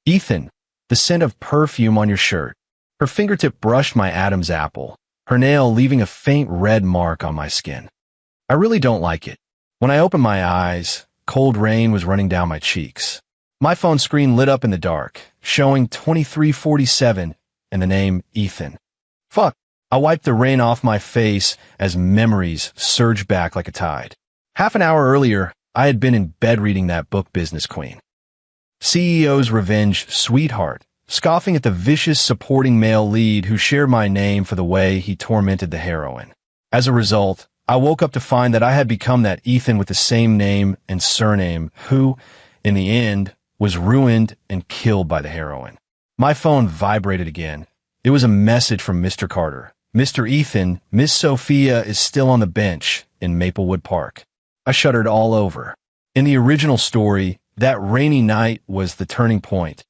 Ethan, the scent of perfume on your shirt. Her fingertip brushed my Adam's apple, her nail leaving a faint red mark on my skin. I really don't like it. When I opened my eyes, cold rain was running down my cheeks. My phone screen lit up in the dark, showing 2347 and the name Ethan. Fuck. I wiped the rain off my face as memories surged back like a tide. Half an hour earlier, I had been in bed reading that book, Business Queen. CEO's Revenge, Sweetheart, scoffing at the vicious supporting male lead who shared my name for the way he tormented the heroine. As a result, I woke up to find that I had become that Ethan with the same name and surname who, in the end, was ruined and killed by the heroine. My phone vibrated again. It was a message from Mr. Carter. Mr. Ethan, Miss Sophia is still on the bench in Maplewood Park. I shuddered all over. In the original story, that rainy night was the turning point.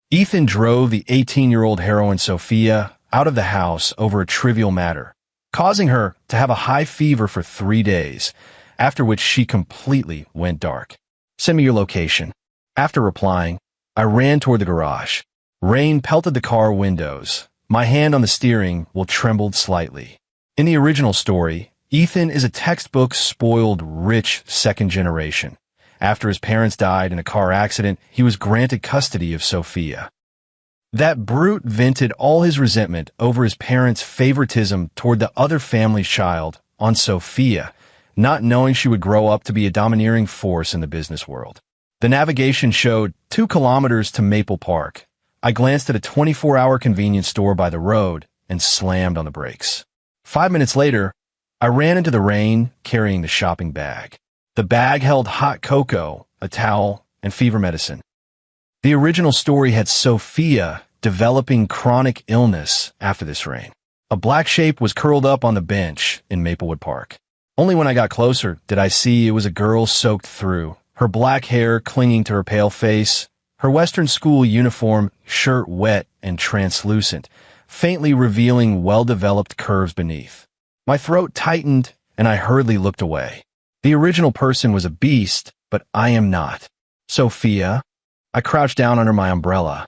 Ethan drove the 18-year-old heroine Sophia out of the house over a trivial matter, causing her to have a high fever for 3 days, after which she completely went dark. Send me your location. After replying, I ran toward the garage. Rain pelted the car windows. My hand on the steering wheel trembled slightly. In the original story, Ethan is a textbook spoiled rich second generation. After his parents died in a car accident, he was granted custody of Sophia. That brute vented all his resentment over his parents' favoritism toward the other family's child on Sophia, not knowing she would grow up to be a domineering force in the business world. The navigation showed 2 kilometers to Maple Park. I glanced at a 24-hour convenience store by the road and slammed on the brakes. 5 minutes later, I ran into the rain carrying the shopping bag. The bag held hot cocoa, a towel, and fever medicine. The original story had Sophia developing chronic illness after this rain. A black shape was curled up on the bench in Maplewood Park. Only when I got closer did I see it was a girl soaked through, her black hair clinging to her pale face, her Western school uniform shirt wet and translucent, faintly revealing well-developed curves beneath. My throat tightened, and I hurriedly looked away. The original person was a beast, but I am not. Sophia? I crouched down under my umbrella.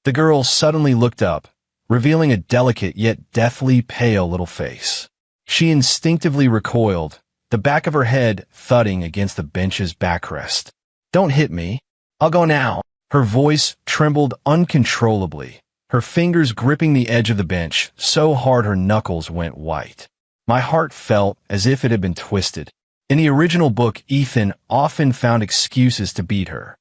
The girl suddenly looked up, revealing a delicate yet deathly pale little face. She instinctively recoiled, the back of her head thudding against the bench's backrest. Don't hit me. I'll go now. Her voice trembled uncontrollably, her fingers gripping the edge of the bench so hard her knuckles went white. My heart felt as if it had been twisted. In the original book, Ethan often found excuses to beat her.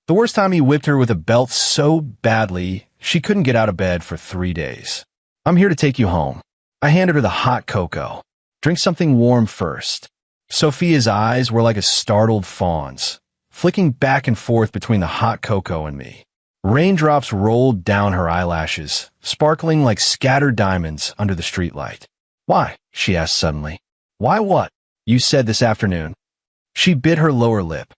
The worst time he whipped her with a belt so badly, she couldn't get out of bed for 3 days. I'm here to take you home. I handed her the hot cocoa. Drink something warm first. Sophia's eyes were like a startled fawn's, flicking back and forth between the hot cocoa and me. Raindrops rolled down her eyelashes, sparkling like scattered diamonds under the streetlight. Why? She asked suddenly. Why what? You said this afternoon. She bit her lower lip.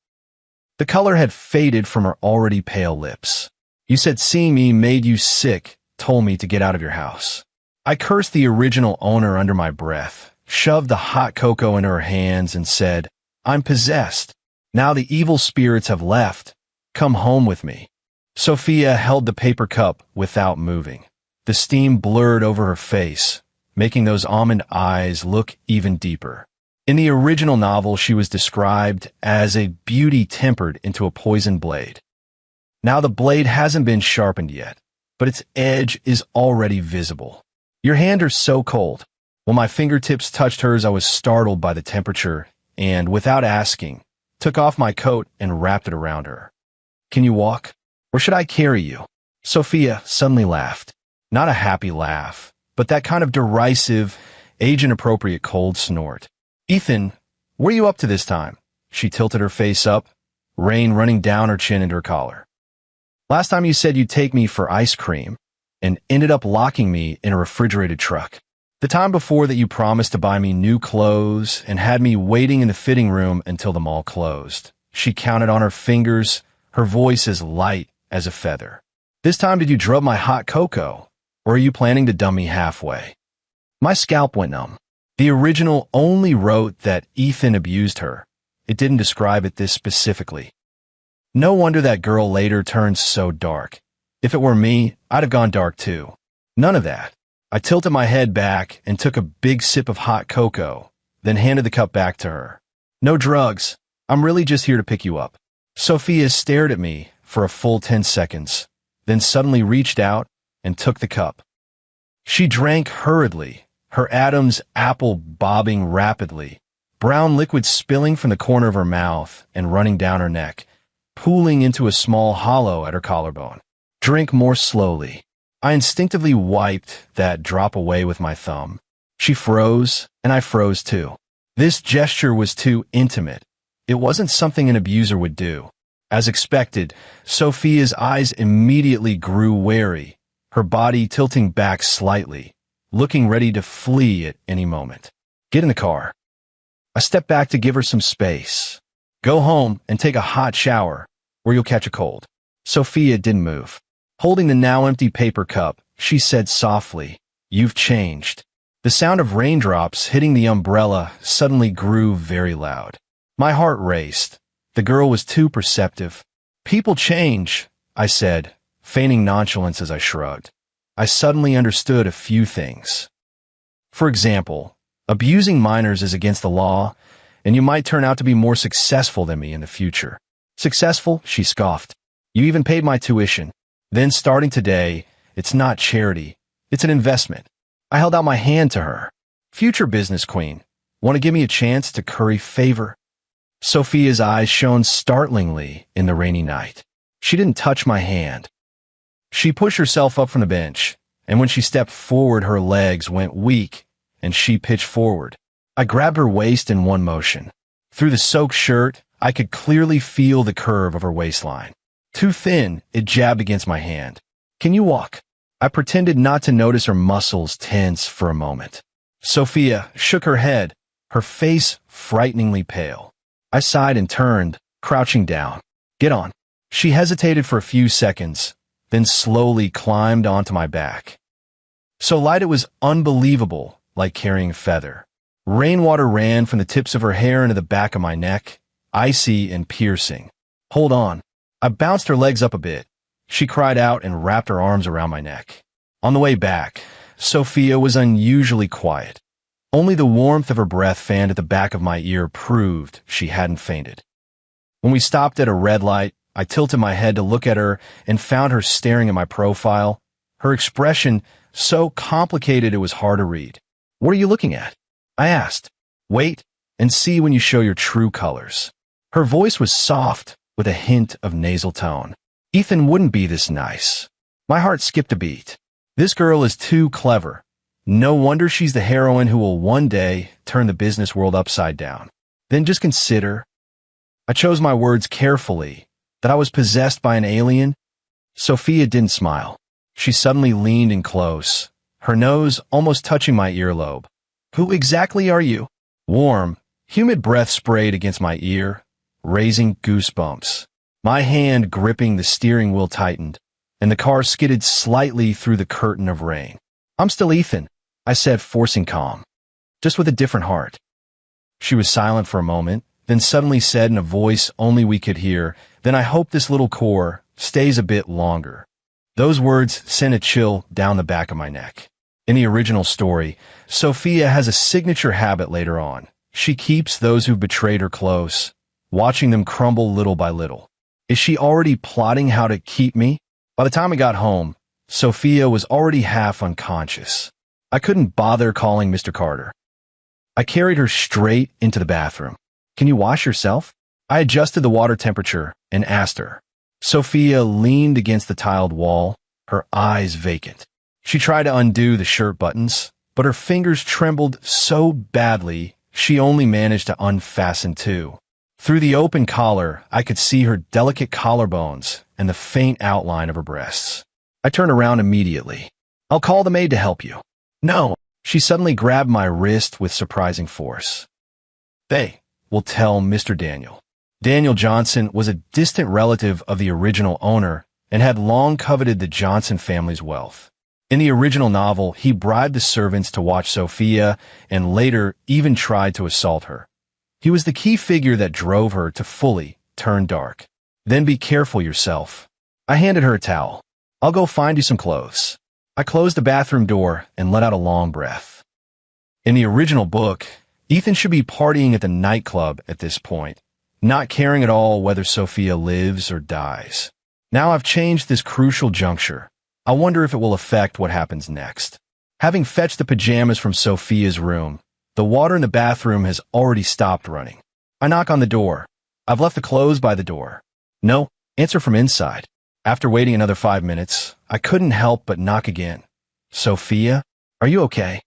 The color had faded from her already pale lips. You said seeing me made you sick, told me to get out of your house. I cursed the original owner under my breath, shoved the hot cocoa into her hands and said, I'm possessed. Now the evil spirits have left. Come home with me. Sophia held the paper cup without moving. The steam blurred over her face, making those almond eyes look even deeper. In the original novel, she was described as a beauty tempered into a poisoned blade. Now the blade hasn't been sharpened yet, but its edge is already visible. Your hands are so cold. When my fingertips touched hers, I was startled by the temperature and, without asking, took off my coat and wrapped it around her. Can you walk? Or should I carry you? Sophia suddenly laughed. Not a happy laugh, but that kind of derisive, age-inappropriate cold snort. Ethan, what are you up to this time? She tilted her face up, rain running down her chin into her collar. Last time you said you'd take me for ice cream and ended up locking me in a refrigerated truck. The time before that you promised to buy me new clothes and had me waiting in the fitting room until the mall closed. She counted on her fingers, her voice as light as a feather. This time did you drub my hot cocoa, or are you planning to dumb me halfway? My scalp went numb. The original only wrote that Ethan abused her. It didn't describe it this specifically. No wonder that girl later turned so dark. If it were me, I'd have gone dark too. None of that. I tilted my head back and took a big sip of hot cocoa, then handed the cup back to her. No drugs. I'm really just here to pick you up. Sophia stared at me for a full 10 seconds, then suddenly reached out and took the cup. She drank hurriedly, her Adam's apple bobbing rapidly, brown liquid spilling from the corner of her mouth and running down her neck, pooling into a small hollow at her collarbone. Drink more slowly. I instinctively wiped that drop away with my thumb. She froze, and I froze too. This gesture was too intimate. It wasn't something an abuser would do. As expected, Sophia's eyes immediately grew wary, her body tilting back slightly, looking ready to flee at any moment. Get in the car. I stepped back to give her some space. Go home and take a hot shower, or you'll catch a cold. Sophia didn't move. Holding the now empty paper cup, she said softly, "You've changed." The sound of raindrops hitting the umbrella suddenly grew very loud. My heart raced. The girl was too perceptive. "People change," I said, feigning nonchalance as I shrugged. I suddenly understood a few things. For example, abusing minors is against the law, and you might turn out to be more successful than me in the future. Successful? She scoffed. You even paid my tuition. Then starting today, it's not charity, it's an investment. I held out my hand to her. Future business queen, want to give me a chance to curry favor? Sophia's eyes shone startlingly in the rainy night. She didn't touch my hand. She pushed herself up from the bench, and when she stepped forward, her legs went weak, and she pitched forward. I grabbed her waist in one motion. Through the soaked shirt, I could clearly feel the curve of her waistline. Too thin, it jabbed against my hand. Can you walk? I pretended not to notice her muscles tense for a moment. Sophia shook her head, her face frighteningly pale. I sighed and turned, crouching down. Get on. She hesitated for a few seconds, then slowly climbed onto my back. So light it was unbelievable, like carrying a feather. Rainwater ran from the tips of her hair into the back of my neck, icy and piercing. Hold on. I bounced her legs up a bit. She cried out and wrapped her arms around my neck. On the way back, Sophia was unusually quiet. Only the warmth of her breath fanned at the back of my ear proved she hadn't fainted. When we stopped at a red light, I tilted my head to look at her and found her staring at my profile, her expression so complicated it was hard to read. What are you looking at? I asked. Wait and see when you show your true colors. Her voice was soft with a hint of nasal tone. Ethan wouldn't be this nice. My heart skipped a beat. This girl is too clever. No wonder she's the heroine who will one day turn the business world upside down. Then just consider. I chose my words carefully. That I was possessed by an alien? Sophia didn't smile. She suddenly leaned in close, her nose almost touching my earlobe. Who exactly are you? Warm, humid breath sprayed against my ear, raising goosebumps. My hand gripping the steering wheel tightened, and the car skidded slightly through the curtain of rain. I'm still Ethan, I said, forcing calm, just with a different heart. She was silent for a moment, then suddenly said in a voice only we could hear, then I hope this little core stays a bit longer. Those words sent a chill down the back of my neck. In the original story, Sophia has a signature habit later on. She keeps those who've betrayed her close, watching them crumble little by little. Is she already plotting how to keep me? By the time I got home, Sophia was already half unconscious. I couldn't bother calling Mr. Carter. I carried her straight into the bathroom. Can you wash yourself? I adjusted the water temperature and asked her. Sophia leaned against the tiled wall, her eyes vacant. She tried to undo the shirt buttons, but her fingers trembled so badly she only managed to unfasten two. Through the open collar, I could see her delicate collarbones and the faint outline of her breasts. I turned around immediately. I'll call the maid to help you. No, she suddenly grabbed my wrist with surprising force. They will tell Mr. Daniel. Daniel Johnson was a distant relative of the original owner and had long coveted the Johnson family's wealth. In the original novel, he bribed the servants to watch Sophia and later even tried to assault her. He was the key figure that drove her to fully turn dark. Then be careful yourself. I handed her a towel. I'll go find you some clothes. I closed the bathroom door and let out a long breath. In the original book, Ethan should be partying at the nightclub at this point, not caring at all whether Sophia lives or dies. Now I've changed this crucial juncture. I wonder if it will affect what happens next. Having fetched the pajamas from Sophia's room, the water in the bathroom has already stopped running. I knock on the door. I've left the clothes by the door. No, answer from inside. After waiting another 5 minutes, I couldn't help but knock again. Sophia, are you okay?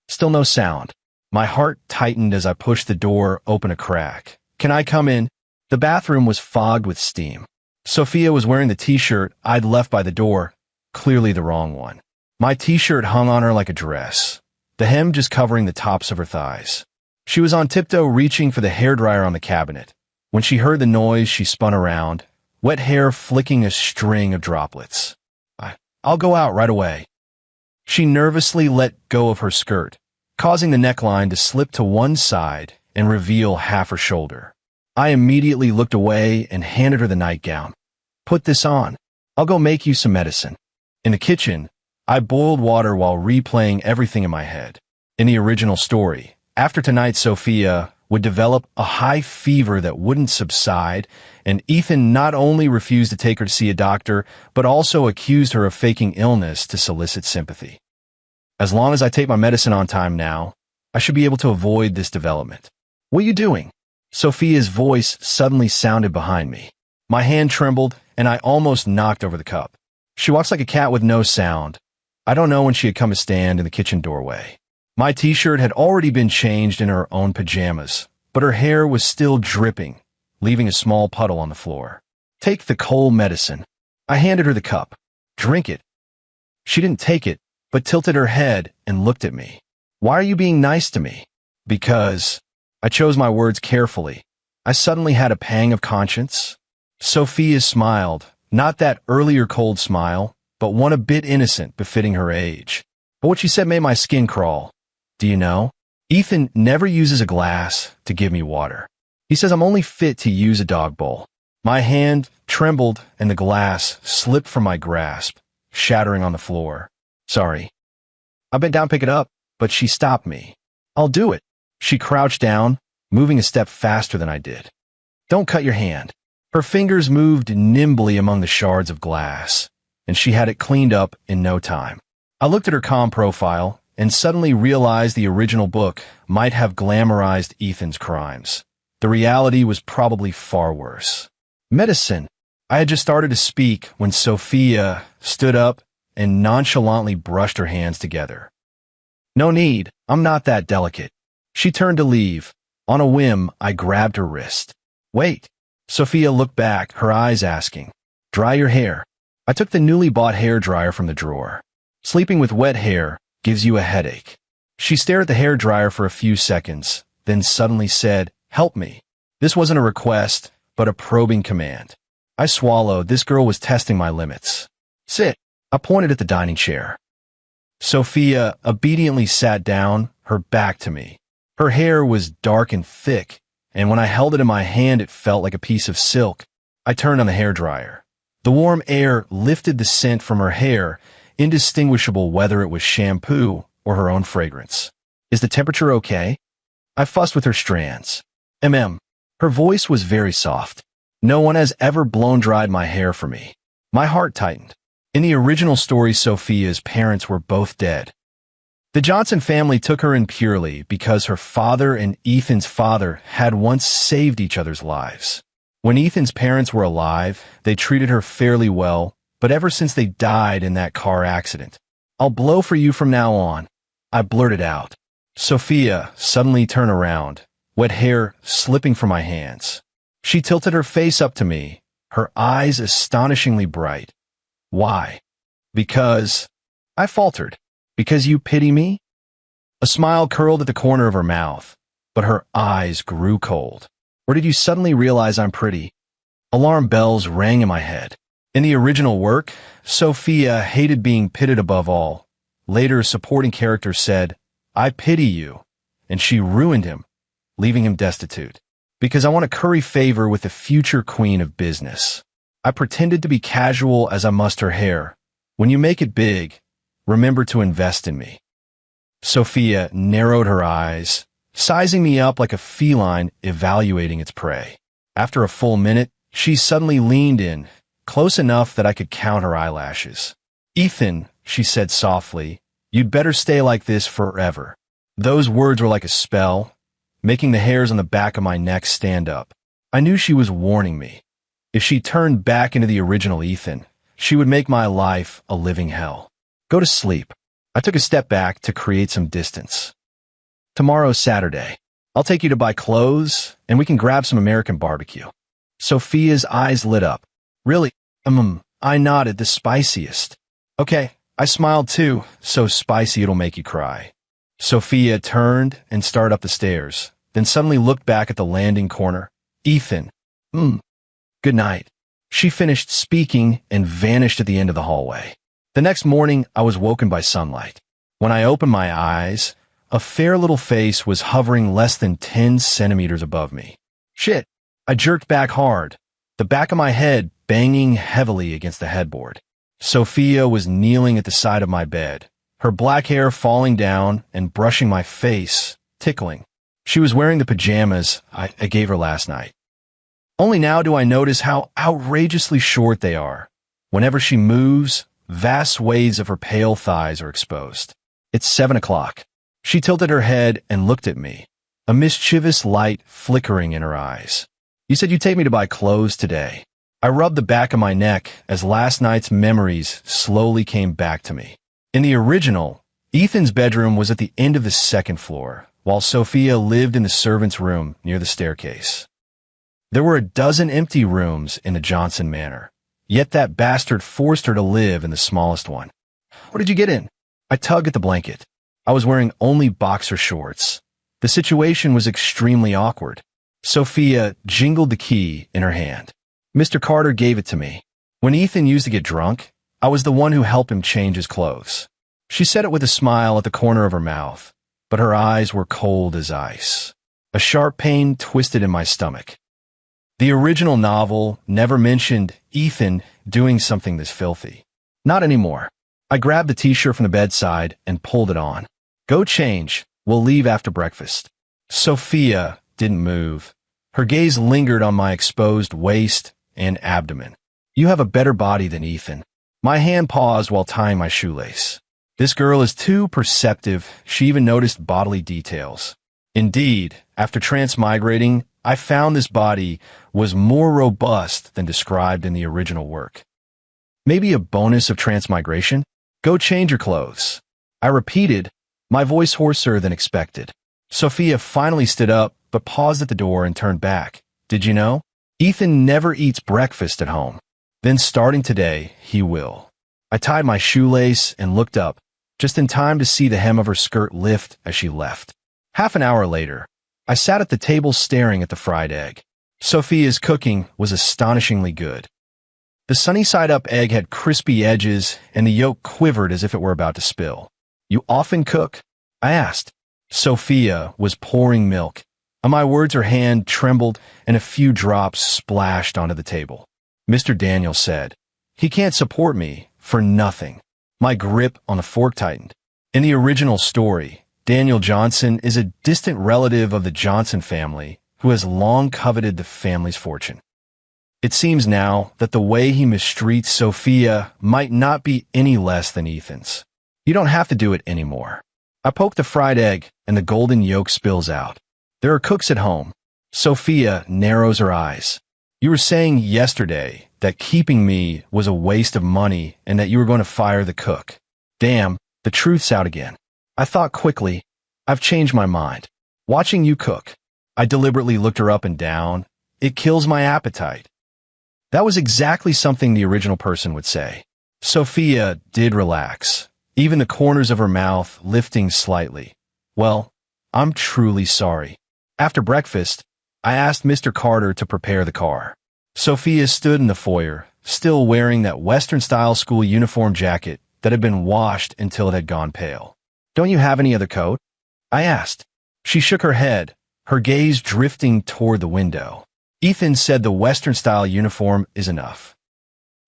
Still no sound. My heart tightened as I pushed the door open a crack. Can I come in? The bathroom was fogged with steam. Sophia was wearing the t-shirt I'd left by the door, clearly the wrong one. My t-shirt hung on her like a dress, the hem just covering the tops of her thighs. She was on tiptoe reaching for the hairdryer on the cabinet. When she heard the noise, she spun around, wet hair flicking a string of droplets. I'll go out right away. She nervously let go of her skirt, causing the neckline to slip to one side and reveal half her shoulder. I immediately looked away and handed her the nightgown. Put this on. I'll go make you some medicine. In the kitchen, I boiled water while replaying everything in my head. In the original story, after tonight, Sophia would develop a high fever that wouldn't subside, and Ethan not only refused to take her to see a doctor, but also accused her of faking illness to solicit sympathy. As long as I take my medicine on time now, I should be able to avoid this development. What are you doing? Sophia's voice suddenly sounded behind me. My hand trembled, and I almost knocked over the cup. She walks like a cat with no sound. I don't know when she had come to stand in the kitchen doorway. My t-shirt had already been changed in her own pajamas, but her hair was still dripping, leaving a small puddle on the floor. Take the cold medicine. I handed her the cup. Drink it. She didn't take it, but tilted her head and looked at me. Why are you being nice to me? Because... I chose my words carefully. I suddenly had a pang of conscience. Sophia smiled, not that earlier cold smile, but one a bit innocent, befitting her age. But what she said made my skin crawl. Do you know? Ethan never uses a glass to give me water. He says I'm only fit to use a dog bowl. My hand trembled and the glass slipped from my grasp, shattering on the floor. Sorry. I bent down to pick it up, but she stopped me. I'll do it. She crouched down, moving a step faster than I did. Don't cut your hand. Her fingers moved nimbly among the shards of glass, and she had it cleaned up in no time. I looked at her calm profile and suddenly realized the original book might have glamorized Ethan's crimes. The reality was probably far worse. Medicine. I had just started to speak when Sophia stood up and nonchalantly brushed her hands together. No need. I'm not that delicate. She turned to leave. On a whim, I grabbed her wrist. Wait. Sophia looked back, her eyes asking. Dry your hair. I took the newly bought hairdryer from the drawer. Sleeping with wet hair gives you a headache. She stared at the hairdryer for a few seconds, then suddenly said, Help me. This wasn't a request, but a probing command. I swallowed. This girl was testing my limits. Sit. I pointed at the dining chair. Sophia obediently sat down, her back to me. Her hair was dark and thick, and when I held it in my hand, it felt like a piece of silk. I turned on the hairdryer. The warm air lifted the scent from her hair, indistinguishable whether it was shampoo or her own fragrance. Is the temperature okay? I fussed with her strands. Her voice was very soft. No one has ever blown-dried my hair for me. My heart tightened. In the original story, Sophia's parents were both dead. The Johnson family took her in purely because her father and Ethan's father had once saved each other's lives. When Ethan's parents were alive, they treated her fairly well, but ever since they died in that car accident. I'll blow for you from now on, I blurted out. Sophia suddenly turned around, wet hair slipping from my hands. She tilted her face up to me, her eyes astonishingly bright. Why? Because... I faltered. Because you pity me? A smile curled at the corner of her mouth, but her eyes grew cold. Or did you suddenly realize I'm pretty? Alarm bells rang in my head. In the original work, Sophia hated being pitted above all. Later, a supporting character said, I pity you, and she ruined him, leaving him destitute. Because I want to curry favor with the future queen of business. I pretended to be casual as I mussed her hair. When you make it big, remember to invest in me. Sophia narrowed her eyes, sizing me up like a feline evaluating its prey. After a full minute, she suddenly leaned in, close enough that I could count her eyelashes. "Ethan," she said softly, "you'd better stay like this forever." Those words were like a spell, making the hairs on the back of my neck stand up. I knew she was warning me. If she turned back into the original Ethan, she would make my life a living hell. Go to sleep. I took a step back to create some distance. Tomorrow's Saturday. I'll take you to buy clothes, and we can grab some American barbecue. Sophia's eyes lit up. Really? I nodded, the spiciest. Okay, I smiled too, so spicy it'll make you cry. Sophia turned and started up the stairs, then suddenly looked back at the landing corner. Ethan. Good night. She finished speaking and vanished at the end of the hallway. The next morning, I was woken by sunlight. When I opened my eyes, a fair little face was hovering less than 10 centimeters above me. Shit! I jerked back hard, the back of my head banging heavily against the headboard. Sophia was kneeling at the side of my bed, her black hair falling down and brushing my face, tickling. She was wearing the pajamas I gave her last night. Only now do I notice how outrageously short they are. Whenever she moves, vast swathes of her pale thighs are exposed. It's 7 o'clock. She tilted her head and looked at me, a mischievous light flickering in her eyes. You said you'd take me to buy clothes today. I rubbed the back of my neck as last night's memories slowly came back to me. In the original, Ethan's bedroom was at the end of the second floor, while Sophia lived in the servant's room near the staircase. There were a dozen empty rooms in the Johnson manor, yet that bastard forced her to live in the smallest one. What did you get in? I tugged at the blanket. I was wearing only boxer shorts. The situation was extremely awkward. Sophia jingled the key in her hand. Mr. Carter gave it to me. When Ethan used to get drunk, I was the one who helped him change his clothes. She said it with a smile at the corner of her mouth, but her eyes were cold as ice. A sharp pain twisted in my stomach. The original novel never mentioned Ethan doing something this filthy. Not anymore. I grabbed the t-shirt from the bedside and pulled it on. Go change. We'll leave after breakfast. Sophia didn't move. Her gaze lingered on my exposed waist and abdomen. You have a better body than Ethan. My hand paused while tying my shoelace. This girl is too perceptive. She even noticed bodily details. Indeed, after transmigrating, I found this body was more robust than described in the original work. Maybe a bonus of transmigration? Go change your clothes. I repeated, my voice hoarser than expected. Sophia finally stood up, but paused at the door and turned back. Did you know? Ethan never eats breakfast at home. Then starting today, he will. I tied my shoelace and looked up, just in time to see the hem of her skirt lift as she left. Half an hour later, I sat at the table staring at the fried egg. Sophia's cooking was astonishingly good. The sunny-side-up egg had crispy edges, and the yolk quivered as if it were about to spill. You often cook? I asked. Sophia was pouring milk. On my words, her hand trembled, and a few drops splashed onto the table. Mr. Daniel said, "He can't support me for nothing." My grip on the fork tightened. In the original story, Daniel Johnson is a distant relative of the Johnson family who has long coveted the family's fortune. It seems now that the way he mistreats Sophia might not be any less than Ethan's. You don't have to do it anymore. I poke the fried egg, and the golden yolk spills out. There are cooks at home. Sophia narrows her eyes. You were saying yesterday that keeping me was a waste of money and that you were going to fire the cook. Damn, the truth's out again. I thought quickly, I've changed my mind. Watching you cook. I deliberately looked her up and down. It kills my appetite. That was exactly something the original person would say. Sophia did relax, even the corners of her mouth lifting slightly. Well, I'm truly sorry. After breakfast, I asked Mr. Carter to prepare the car. Sophia stood in the foyer, still wearing that Western-style school uniform jacket that had been washed until it had gone pale. Don't you have any other coat? I asked. She shook her head, her gaze drifting toward the window. Ethan said the Western-style uniform is enough.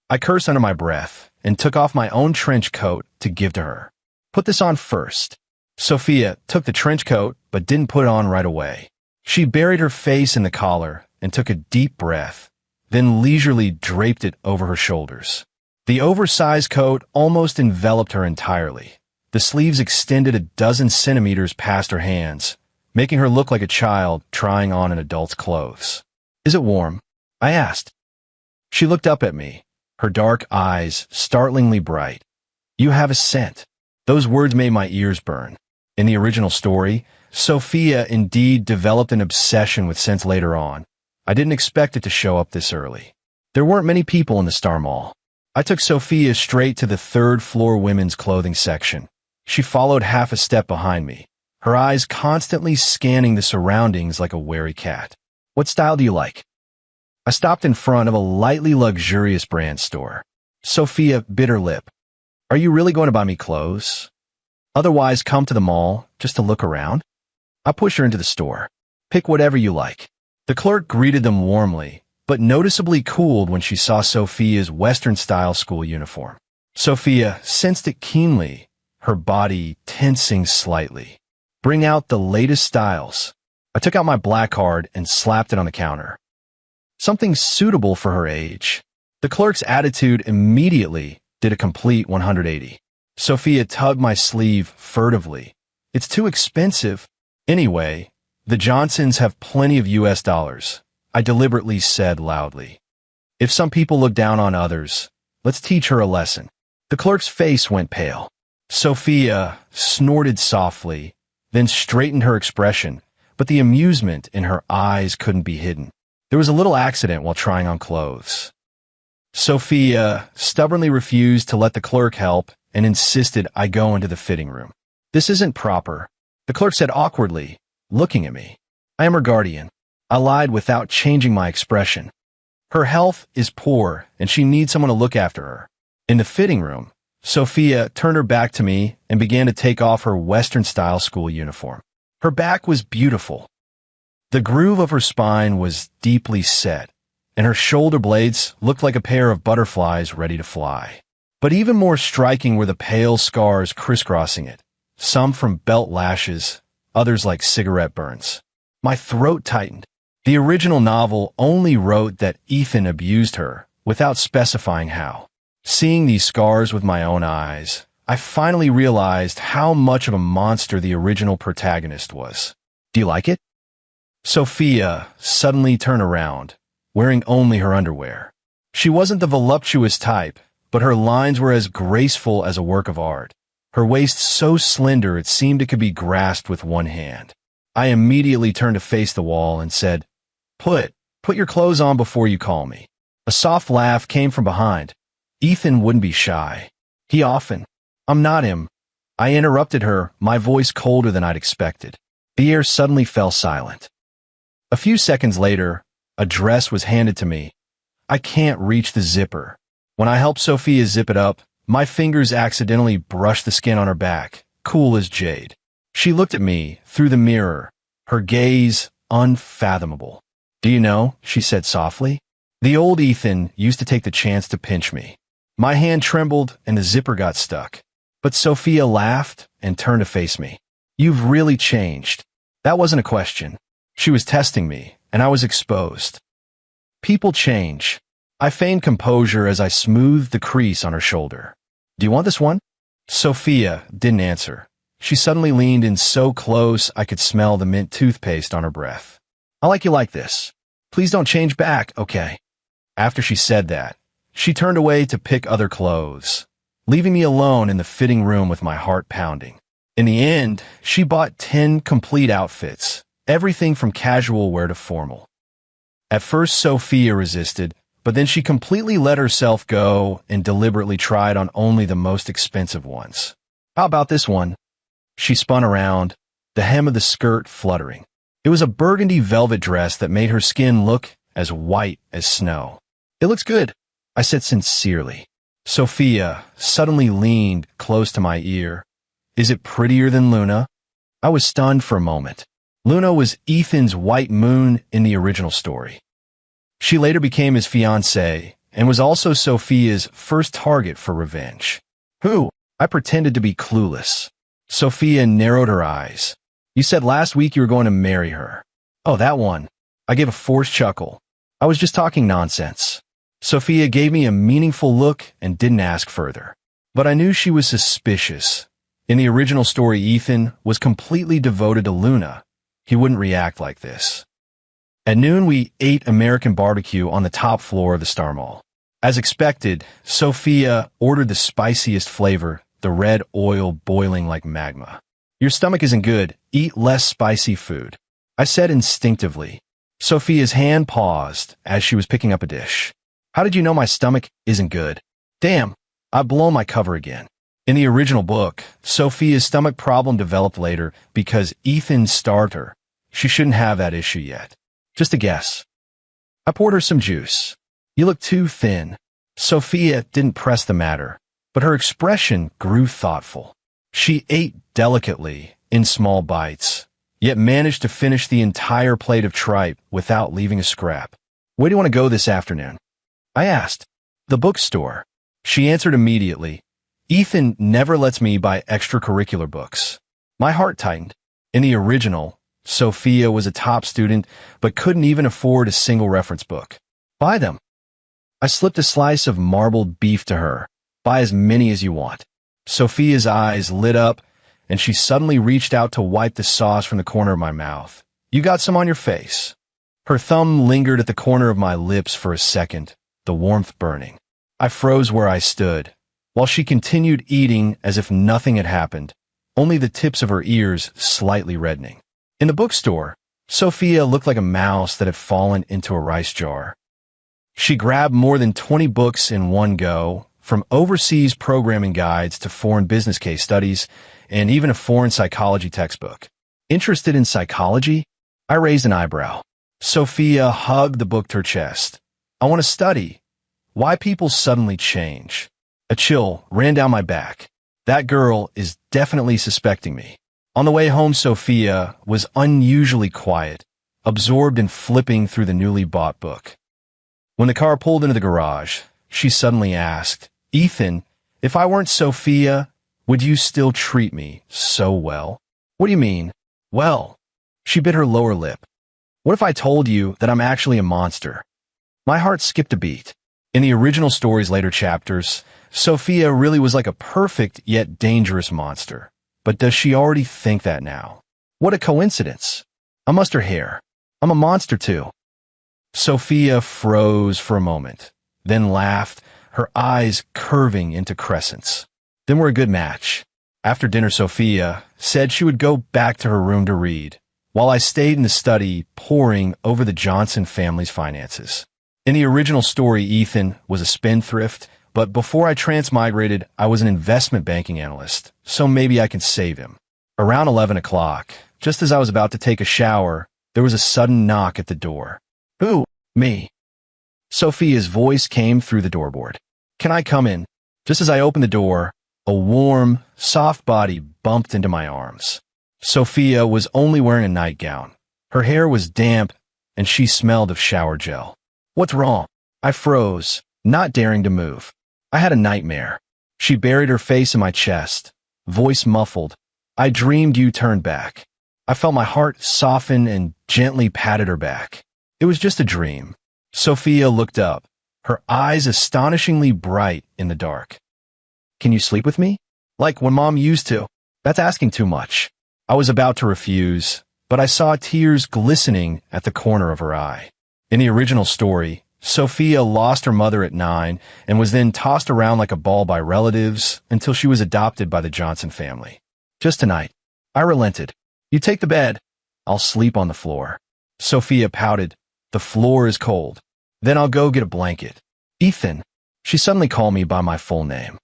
I cursed under my breath and took off my own trench coat to give to her. Put this on first. Sophia took the trench coat but didn't put it on right away. She buried her face in the collar and took a deep breath, then leisurely draped it over her shoulders. The oversized coat almost enveloped her entirely. The sleeves extended a dozen centimeters past her hands, making her look like a child trying on an adult's clothes. "Is it warm?" I asked. She looked up at me, her dark eyes startlingly bright. "You have a scent." Those words made my ears burn. In the original story, Sophia indeed developed an obsession with scents later on. I didn't expect it to show up this early. There weren't many people in the Star Mall. I took Sophia straight to the third-floor women's clothing section. She followed half a step behind me, her eyes constantly scanning the surroundings like a wary cat. "What style do you like?" I stopped in front of a lightly luxurious brand store. Sophia bit her lip. "Are you really going to buy me clothes? Otherwise, come to the mall just to look around?" I pushed her into the store. "Pick whatever you like." The clerk greeted them warmly, but noticeably cooled when she saw Sophia's Western-style school uniform. Sophia sensed it keenly, her body tensing slightly. "Bring out the latest styles." I took out my black card and slapped it on the counter. Something suitable for her age. The clerk's attitude immediately did a complete 180. Sophia tugged my sleeve furtively. "It's too expensive." "Anyway, the Johnsons have plenty of US dollars," I deliberately said loudly. "If some people look down on others, let's teach her a lesson." The clerk's face went pale. Sophia snorted softly, then straightened her expression, but the amusement in her eyes couldn't be hidden. There was a little accident while trying on clothes. Sophia stubbornly refused to let the clerk help and insisted I go into the fitting room. "This isn't proper," the clerk said awkwardly, looking at me. "I am her guardian." I lied without changing my expression. "Her health is poor, and she needs someone to look after her." In the fitting room, Sophia turned her back to me and began to take off her Western-style school uniform. Her back was beautiful. The groove of her spine was deeply set, and her shoulder blades looked like a pair of butterflies ready to fly. But even more striking were the pale scars crisscrossing it, some from belt lashes, others like cigarette burns. My throat tightened. The original novel only wrote that Ethan abused her, without specifying how. Seeing these scars with my own eyes, I finally realized how much of a monster the original protagonist was. "Do you like it?" Sophia suddenly turned around, wearing only her underwear. She wasn't the voluptuous type, but her lines were as graceful as a work of art. Her waist so slender it seemed it could be grasped with one hand. I immediately turned to face the wall and said, Put your clothes on before you call me." A soft laugh came from behind. Ethan wouldn't be shy. He often. "I'm not him." I interrupted her, my voice colder than I'd expected. The air suddenly fell silent. A few seconds later, a dress was handed to me. I can't reach the zipper. When I helped Sophia zip it up, my fingers accidentally brushed the skin on her back, cool as jade. She looked at me through the mirror, her gaze unfathomable. "Do you know," she said softly, "the old Ethan used to take the chance to pinch me." My hand trembled and the zipper got stuck. But Sophia laughed and turned to face me. "You've really changed." That wasn't a question. She was testing me, and I was exposed. People change. I feigned composure as I smoothed the crease on her shoulder. "Do you want this one?" Sophia didn't answer. She suddenly leaned in so close I could smell the mint toothpaste on her breath. "I like you like this. Please don't change back, okay?" After she said that, she turned away to pick other clothes, leaving me alone in the fitting room with my heart pounding. In the end, she bought 10 complete outfits, everything from casual wear to formal. At first, Sophia resisted, but then she completely let herself go and deliberately tried on only the most expensive ones. "How about this one?" She spun around, the hem of the skirt fluttering. It was a burgundy velvet dress that made her skin look as white as snow. "It looks good," I said sincerely. Sophia suddenly leaned close to my ear. "Is it prettier than Luna?" I was stunned for a moment. Luna was Ethan's white moon in the original story. She later became his fiancée and was also Sophia's first target for revenge. Who? I pretended to be clueless. Sophia narrowed her eyes. You said last week you were going to marry her. Oh, that one. I gave a forced chuckle. I was just talking nonsense. Sophia gave me a meaningful look and didn't ask further. But I knew she was suspicious. In the original story, Ethan was completely devoted to Luna. He wouldn't react like this. At noon, we ate American barbecue on the top floor of the Star Mall. As expected, Sophia ordered the spiciest flavor, the red oil boiling like magma. Your stomach isn't good. Eat less spicy food, I said instinctively. Sophia's hand paused as she was picking up a dish. How did you know my stomach isn't good? Damn, I've blown my cover again. In the original book, Sophia's stomach problem developed later because Ethan starved her. She shouldn't have that issue yet. Just a guess. I poured her some juice. You look too thin. Sophia didn't press the matter, but her expression grew thoughtful. She ate delicately, in small bites, yet managed to finish the entire plate of tripe without leaving a scrap. Where do you want to go this afternoon? I asked. The bookstore. She answered immediately. Ethan never lets me buy extracurricular books. My heart tightened. In the original, Sophia was a top student, but couldn't even afford a single reference book. Buy them. I slipped a slice of marbled beef to her. Buy as many as you want. Sophia's eyes lit up, and she suddenly reached out to wipe the sauce from the corner of my mouth. You got some on your face. Her thumb lingered at the corner of my lips for a second, the warmth burning. I froze where I stood, while she continued eating as if nothing had happened, only the tips of her ears slightly reddening. In the bookstore, Sophia looked like a mouse that had fallen into a rice jar. She grabbed more than 20 books in one go, from overseas programming guides to foreign business case studies, and even a foreign psychology textbook. Interested in psychology? I raised an eyebrow. Sophia hugged the book to her chest. I want to study. Why people suddenly change. A chill ran down my back. That girl is definitely suspecting me. On the way home, Sophia was unusually quiet, absorbed in flipping through the newly bought book. When the car pulled into the garage, she suddenly asked, Ethan, if I weren't Sophia, would you still treat me so well? What do you mean? Well, she bit her lower lip. What if I told you that I'm actually a monster? My heart skipped a beat. In the original story's later chapters, Sophia really was like a perfect yet dangerous monster. But does she already think that now? What a coincidence. I must her hair. I'm a monster too. Sophia froze for a moment, then laughed, her eyes curving into crescents. Then we're a good match. After dinner, Sophia said she would go back to her room to read, while I stayed in the study poring over the Johnson family's finances. In the original story, Ethan was a spendthrift, but before I transmigrated, I was an investment banking analyst, so maybe I can save him. Around 11 o'clock, just as I was about to take a shower, there was a sudden knock at the door. Who? Me. Sophia's voice came through the doorboard. Can I come in? Just as I opened the door, a warm, soft body bumped into my arms. Sophia was only wearing a nightgown. Her hair was damp, and she smelled of shower gel. What's wrong? I froze, not daring to move. I had a nightmare. She buried her face in my chest, voice muffled. I dreamed you turned back. I felt my heart soften and gently patted her back. It was just a dream. Sophia looked up, her eyes astonishingly bright in the dark. Can you sleep with me? Like when Mom used to. That's asking too much. I was about to refuse, but I saw tears glistening at the corner of her eye. In the original story, Sophia lost her mother at 9 and was then tossed around like a ball by relatives until she was adopted by the Johnson family. Just tonight, I relented. You take the bed. I'll sleep on the floor. Sophia pouted. The floor is cold. Then I'll go get a blanket. Ethan. She suddenly called me by my full name.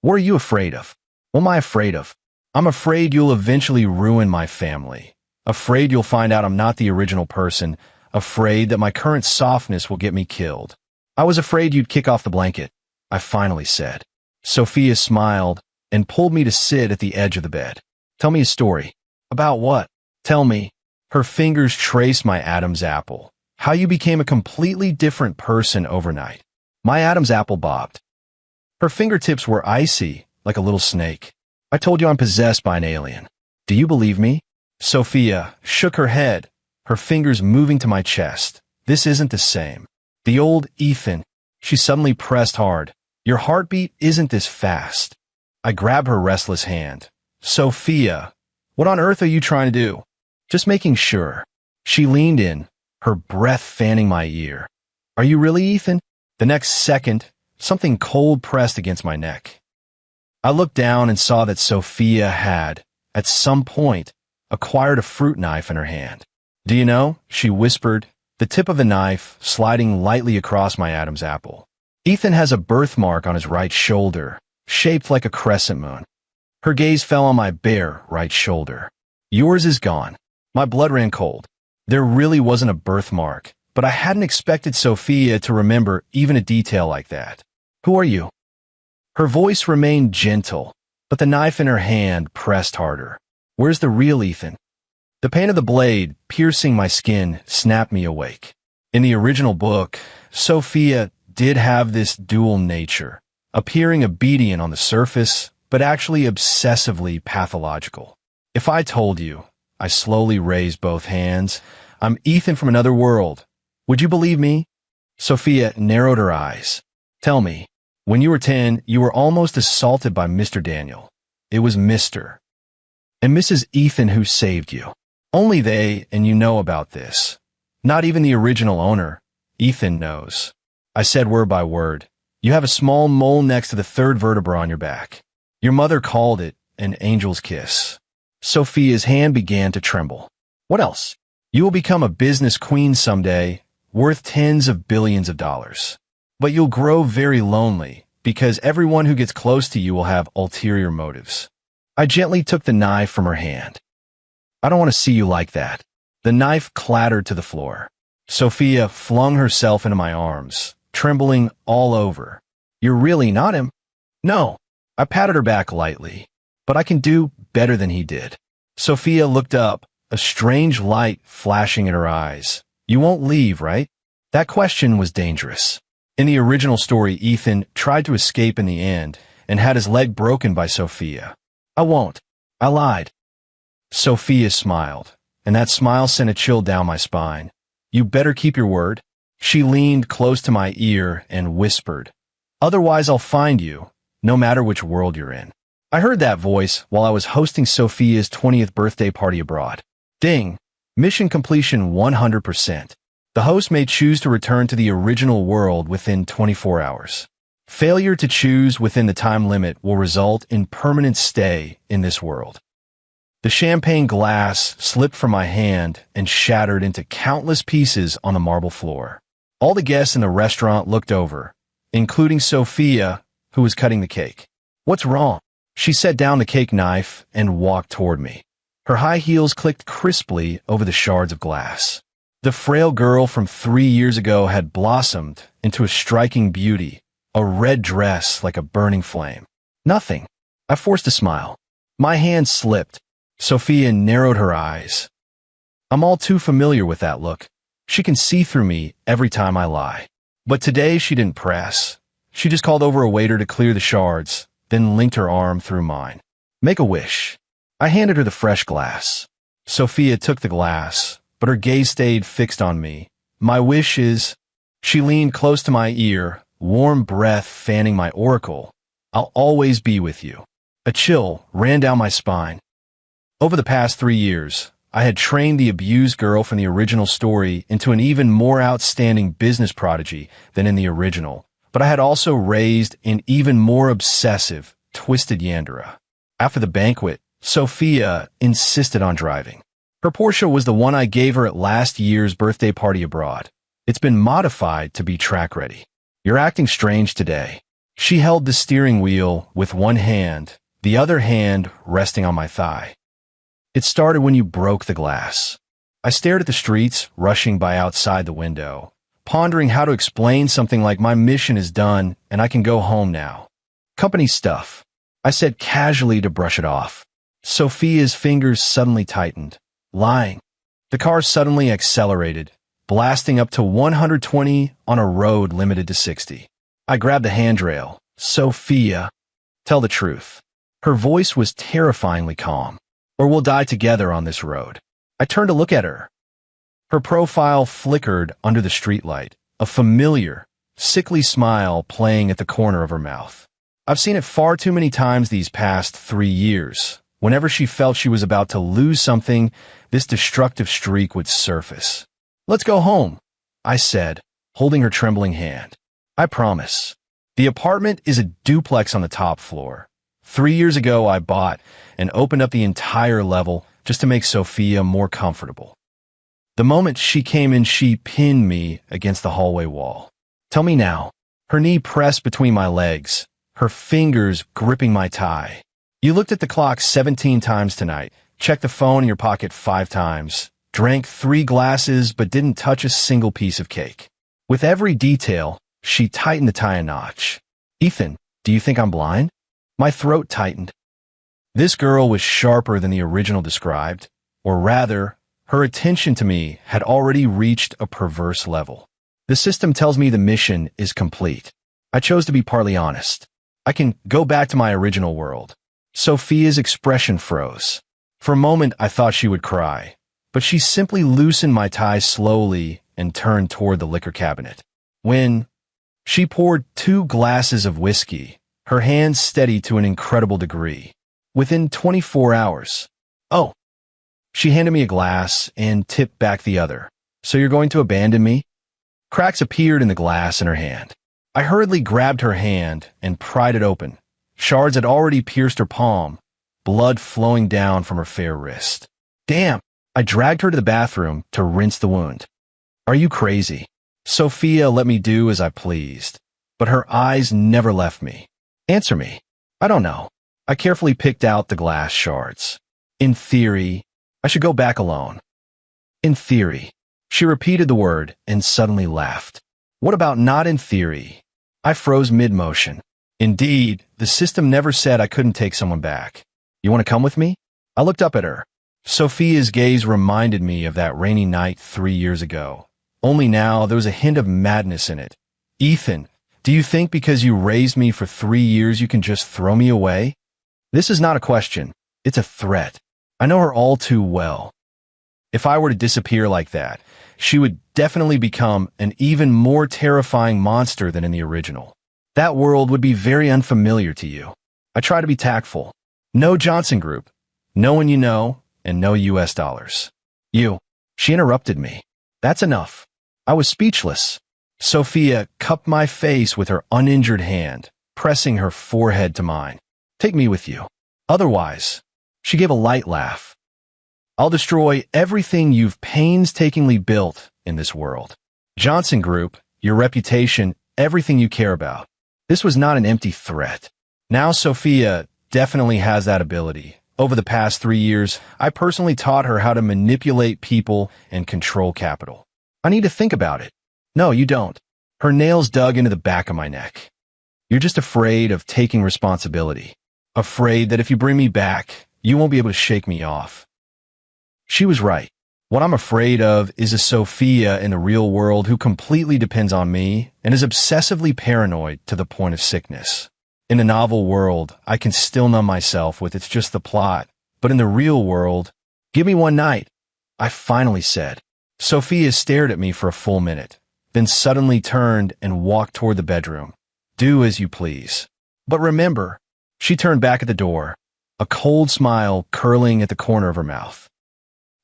What are you afraid of? What am I afraid of? I'm afraid you'll eventually ruin my family. Afraid you'll find out I'm not the original person. Afraid that my current softness will get me killed. I was afraid you'd kick off the blanket, I finally said. Sophia smiled and pulled me to sit at the edge of the bed. Tell me a story. About what? Tell me. Her fingers traced my Adam's apple. How you became a completely different person overnight. My Adam's apple bobbed. Her fingertips were icy, like a little snake. I told you I'm possessed by an alien. Do you believe me? Sophia shook her head, her fingers moving to my chest. This isn't the same. The old Ethan. She suddenly pressed hard. Your heartbeat isn't this fast. I grabbed her restless hand. Sophia, what on earth are you trying to do? Just making sure. She leaned in, her breath fanning my ear. Are you really Ethan? The next second, something cold pressed against my neck. I looked down and saw that Sophia had, at some point, acquired a fruit knife in her hand. Do you know, she whispered, the tip of the knife sliding lightly across my Adam's apple. Ethan has a birthmark on his right shoulder, shaped like a crescent moon. Her gaze fell on my bare right shoulder. Yours is gone. My blood ran cold. There really wasn't a birthmark, but I hadn't expected Sophia to remember even a detail like that. Who are you? Her voice remained gentle, but the knife in her hand pressed harder. Where's the real Ethan? The pain of the blade, piercing my skin, snapped me awake. In the original book, Sophia did have this dual nature, appearing obedient on the surface, but actually obsessively pathological. If I told you, I slowly raised both hands, I'm Ethan from another world, would you believe me? Sophia narrowed her eyes. Tell me, when you were 10, you were almost assaulted by Mr. Daniel. It was Mr. and Mrs. Ethan who saved you. Only they and you know about this. Not even the original owner. Ethan knows. I said word by word. You have a small mole next to the third vertebra on your back. Your mother called it an angel's kiss. Sophia's hand began to tremble. What else? You will become a business queen someday, worth tens of billions of dollars. But you'll grow very lonely, because everyone who gets close to you will have ulterior motives. I gently took the knife from her hand. I don't want to see you like that. The knife clattered to the floor. Sophia flung herself into my arms, trembling all over. You're really not him? No. I patted her back lightly. But I can do better than he did. Sophia looked up, a strange light flashing in her eyes. You won't leave, right? That question was dangerous. In the original story, Ethan tried to escape in the end and had his leg broken by Sophia. I won't. I lied. Sophia smiled, and that smile sent a chill down my spine. You better keep your word. She leaned close to my ear and whispered, otherwise I'll find you, no matter which world you're in. I heard that voice while I was hosting Sophia's 20th birthday party abroad. Ding! Mission completion 100%. The host may choose to return to the original world within 24 hours. Failure to choose within the time limit will result in permanent stay in this world. The champagne glass slipped from my hand and shattered into countless pieces on the marble floor. All the guests in the restaurant looked over, including Sophia, who was cutting the cake. What's wrong? She set down the cake knife and walked toward me. Her high heels clicked crisply over the shards of glass. The frail girl from 3 years ago had blossomed into a striking beauty, a red dress like a burning flame. Nothing. I forced a smile. My hand slipped. Sophia narrowed her eyes. I'm all too familiar with that look. She can see through me every time I lie. But today she didn't press. She just called over a waiter to clear the shards, then linked her arm through mine. Make a wish. I handed her the fresh glass. Sophia took the glass, but her gaze stayed fixed on me. My wish is... She leaned close to my ear, warm breath fanning my oracle. I'll always be with you. A chill ran down my spine. Over the past 3 years, I had trained the abused girl from the original story into an even more outstanding business prodigy than in the original, but I had also raised an even more obsessive, twisted Yandere. After the banquet, Sophia insisted on driving. Her Porsche was the one I gave her at last year's birthday party abroad. It's been modified to be track ready. You're acting strange today. She held the steering wheel with one hand, the other hand resting on my thigh. It started when you broke the glass. I stared at the streets rushing by outside the window, pondering how to explain something like my mission is done and I can go home now. Company stuff. I said casually to brush it off. Sophia's fingers suddenly tightened. Lying. The car suddenly accelerated, blasting up to 120 on a road limited to 60. I grabbed the handrail. Sophia, tell the truth. Her voice was terrifyingly calm. Or we'll die together on this road. I turned to look at her. Her profile flickered under the streetlight, a familiar, sickly smile playing at the corner of her mouth. I've seen it far too many times these past 3 years. Whenever she felt she was about to lose something, this destructive streak would surface. Let's go home, I said, holding her trembling hand. I promise. The apartment is a duplex on the top floor. 3 years ago, I bought and opened up the entire level just to make Sophia more comfortable. The moment she came in, she pinned me against the hallway wall. Tell me now. Her knee pressed between my legs, her fingers gripping my tie. You looked at the clock 17 times tonight, checked the phone in your pocket 5 times, drank 3 glasses but didn't touch a single piece of cake. With every detail, she tightened the tie a notch. Ethan, do you think I'm blind? My throat tightened. This girl was sharper than the original described, or rather, her attention to me had already reached a perverse level. The system tells me the mission is complete. I chose to be partly honest. I can go back to my original world. Sophia's expression froze. For a moment, I thought she would cry, but she simply loosened my tie slowly and turned toward the liquor cabinet. When she poured 2 glasses of whiskey, her hands steady to an incredible degree. Within 24 hours. Oh. She handed me a glass and tipped back the other. So you're going to abandon me? Cracks appeared in the glass in her hand. I hurriedly grabbed her hand and pried it open. Shards had already pierced her palm, blood flowing down from her fair wrist. Damn! I dragged her to the bathroom to rinse the wound. Are you crazy? Sophia let me do as I pleased, but her eyes never left me. Answer me. I don't know. I carefully picked out the glass shards. In theory, I should go back alone. In theory. She repeated the word and suddenly laughed. What about not in theory? I froze mid-motion. Indeed, the system never said I couldn't take someone back. You want to come with me? I looked up at her. Sophia's gaze reminded me of that rainy night 3 years ago. Only now there was a hint of madness in it. Ethan, do you think because you raised me for 3 years you can just throw me away? This is not a question. It's a threat. I know her all too well. If I were to disappear like that, she would definitely become an even more terrifying monster than in the original. That world would be very unfamiliar to you. I try to be tactful. No Johnson Group. No one you know, and no US dollars. You. She interrupted me. That's enough. I was speechless. Sophia cupped my face with her uninjured hand, pressing her forehead to mine. Take me with you. Otherwise, she gave a light laugh. I'll destroy everything you've painstakingly built in this world. Johnson Group, your reputation, everything you care about. This was not an empty threat. Now Sophia definitely has that ability. Over the past 3 years, I personally taught her how to manipulate people and control capital. I need to think about it. No, you don't. Her nails dug into the back of my neck. You're just afraid of taking responsibility. Afraid that if you bring me back, you won't be able to shake me off. She was right. What I'm afraid of is a Sophia in the real world who completely depends on me and is obsessively paranoid to the point of sickness. In the novel world, I can still numb myself with it's just the plot, but in the real world, give me one night, I finally said. Sophia stared at me for a full minute, then suddenly turned and walked toward the bedroom. Do as you please. But remember, she turned back at the door, a cold smile curling at the corner of her mouth.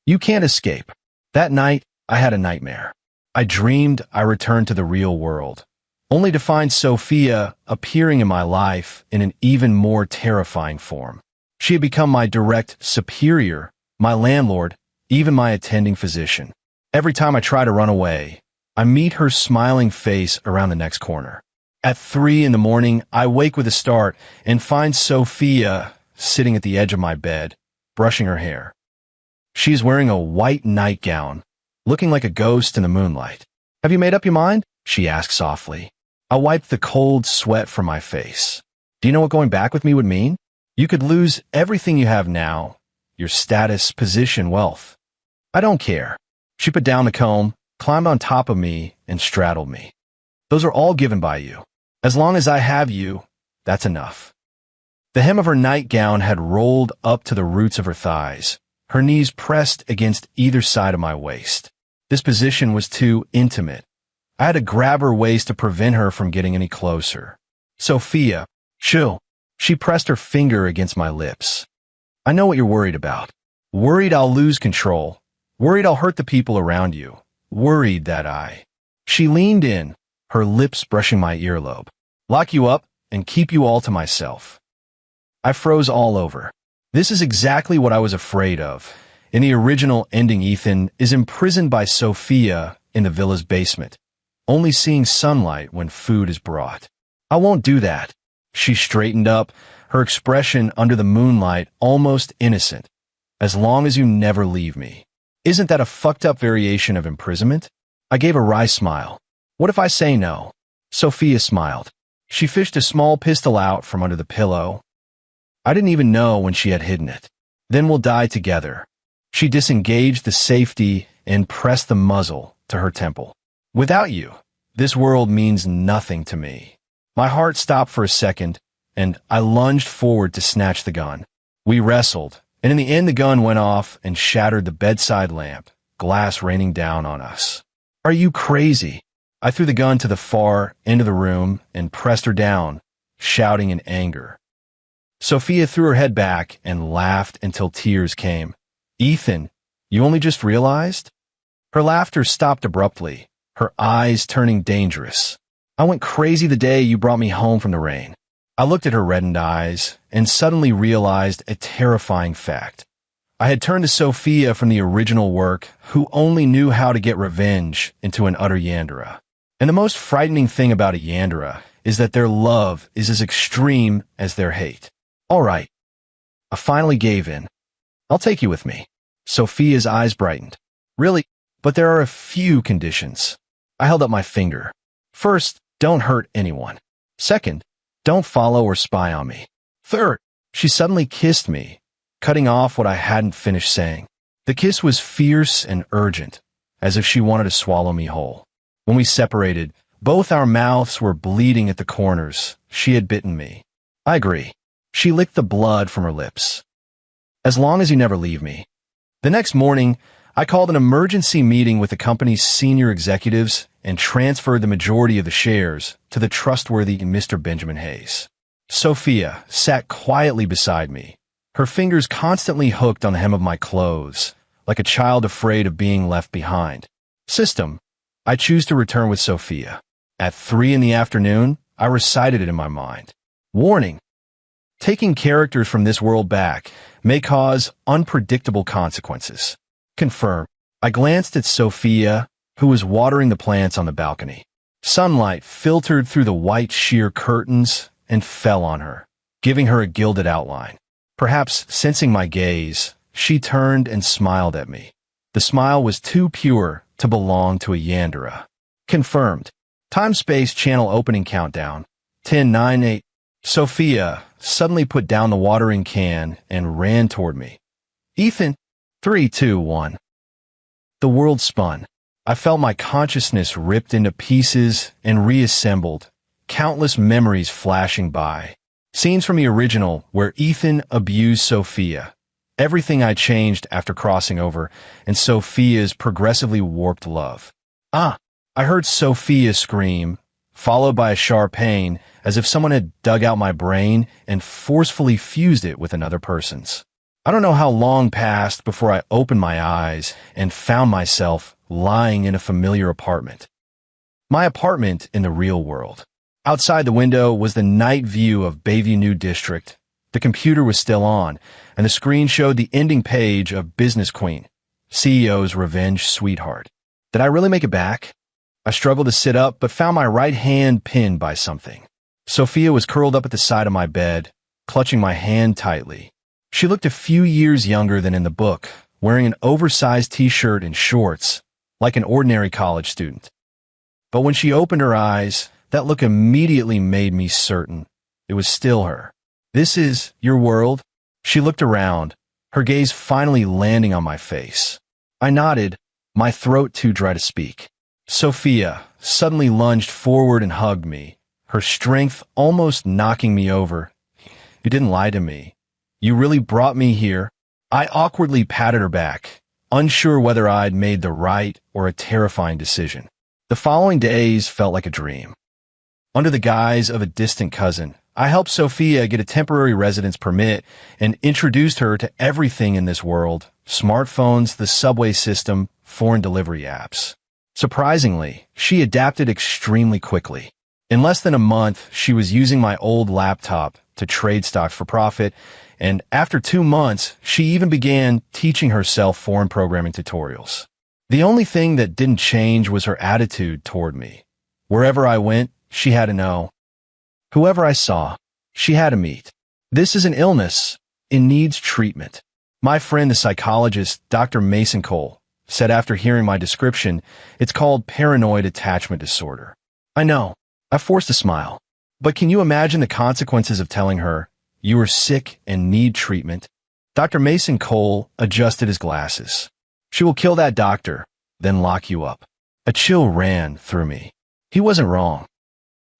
You can't escape. That night, I had a nightmare. I dreamed I returned to the real world, only to find Sophia appearing in my life in an even more terrifying form. She had become my direct superior, my landlord, even my attending physician. Every time I try to run away, I meet her smiling face around the next corner. At 3 in the morning, I wake with a start and find Sophia sitting at the edge of my bed, brushing her hair. She's wearing a white nightgown, looking like a ghost in the moonlight. Have you made up your mind? She asked softly. I wiped the cold sweat from my face. Do you know what going back with me would mean? You could lose everything you have now, your status, position, wealth. I don't care. She put down the comb, climbed on top of me, and straddled me. Those are all given by you. As long as I have you, that's enough. The hem of her nightgown had rolled up to the roots of her thighs, her knees pressed against either side of my waist. This position was too intimate. I had to grab her waist to prevent her from getting any closer. Sophia, chill. She pressed her finger against my lips. I know what you're worried about. Worried I'll lose control. Worried I'll hurt the people around you. Worried that I... She leaned in, her lips brushing my earlobe. Lock you up and keep you all to myself. I froze all over. This is exactly what I was afraid of. In the original ending, Ethan is imprisoned by Sophia in the villa's basement, only seeing sunlight when food is brought. I won't do that. She straightened up, her expression under the moonlight almost innocent. As long as you never leave me. Isn't that a fucked up variation of imprisonment? I gave a wry smile. What if I say no? Sophia smiled. She fished a small pistol out from under the pillow. I didn't even know when she had hidden it. Then we'll die together. She disengaged the safety and pressed the muzzle to her temple. Without you, this world means nothing to me. My heart stopped for a second, and I lunged forward to snatch the gun. We wrestled, and in the end the gun went off and shattered the bedside lamp, glass raining down on us. Are you crazy? I threw the gun to the far end of the room and pressed her down, shouting in anger. Sophia threw her head back and laughed until tears came. Ethan, you only just realized? Her laughter stopped abruptly, her eyes turning dangerous. I went crazy the day you brought me home from the rain. I looked at her reddened eyes and suddenly realized a terrifying fact. I had turned to Sophia from the original work, who only knew how to get revenge, into an utter Yandere. And the most frightening thing about a Yandere is that their love is as extreme as their hate. All right. I finally gave in. I'll take you with me. Sophia's eyes brightened. Really? But there are a few conditions. I held up my finger. First, don't hurt anyone. Second, don't follow or spy on me. Third, she suddenly kissed me, cutting off what I hadn't finished saying. The kiss was fierce and urgent, as if she wanted to swallow me whole. When we separated, both our mouths were bleeding at the corners. She had bitten me. I agree. She licked the blood from her lips. As long as you never leave me. The next morning, I called an emergency meeting with the company's senior executives and transferred the majority of the shares to the trustworthy Mr. Benjamin Hayes. Sophia sat quietly beside me, her fingers constantly hooked on the hem of my clothes, like a child afraid of being left behind. System, I choose to return with Sophia. At 3 p.m, I recited it in my mind. Warning. Taking characters from this world back may cause unpredictable consequences. Confirm. I glanced at Sophia, who was watering the plants on the balcony. Sunlight filtered through the white sheer curtains and fell on her, giving her a gilded outline. Perhaps sensing my gaze, she turned and smiled at me. The smile was too pure to belong to a Yandere. Confirmed. Time-space channel opening countdown. 10, 9, 8. Sophia suddenly put down the watering can and ran toward me. Ethan, 3, 2, 1. The world spun. I felt my consciousness ripped into pieces and reassembled, countless memories flashing by. Scenes from the original where Ethan abused Sophia. Everything I changed after crossing over, and Sophia's progressively warped love. I heard Sophia scream, followed by a sharp pain, as if someone had dug out my brain and forcefully fused it with another person's. I don't know how long passed before I opened my eyes and found myself lying in a familiar apartment. My apartment in the real world. Outside the window was the night view of Bayview New District. The computer was still on, and the screen showed the ending page of Business Queen, CEO's Revenge Sweetheart. Did I really make it back? I struggled to sit up, but found my right hand pinned by something. Sophia was curled up at the side of my bed, clutching my hand tightly. She looked a few years younger than in the book, wearing an oversized t-shirt and shorts, like an ordinary college student. But when she opened her eyes, that look immediately made me certain it was still her. This is your world? She looked around, her gaze finally landing on my face. I nodded, my throat too dry to speak. Sophia suddenly lunged forward and hugged me, her strength almost knocking me over. You didn't lie to me. You really brought me here. I awkwardly patted her back, unsure whether I'd made the right or a terrifying decision. The following days felt like a dream. Under the guise of a distant cousin, I helped Sophia get a temporary residence permit and introduced her to everything in this world: smartphones, the subway system, foreign delivery apps. Surprisingly, she adapted extremely quickly. In less than a month, she was using my old laptop to trade stocks for profit, and after 2 months, she even began teaching herself foreign programming tutorials. The only thing that didn't change was her attitude toward me. Wherever I went, she had to know. Whoever I saw, she had to meet. This is an illness. It needs treatment. My friend, the psychologist, Dr. Mason Cole, said after hearing my description, it's called paranoid attachment disorder. I know. I forced a smile. But can you imagine the consequences of telling her, you are sick and need treatment? Dr. Mason Cole adjusted his glasses. She will kill that doctor, then lock you up. A chill ran through me. He wasn't wrong.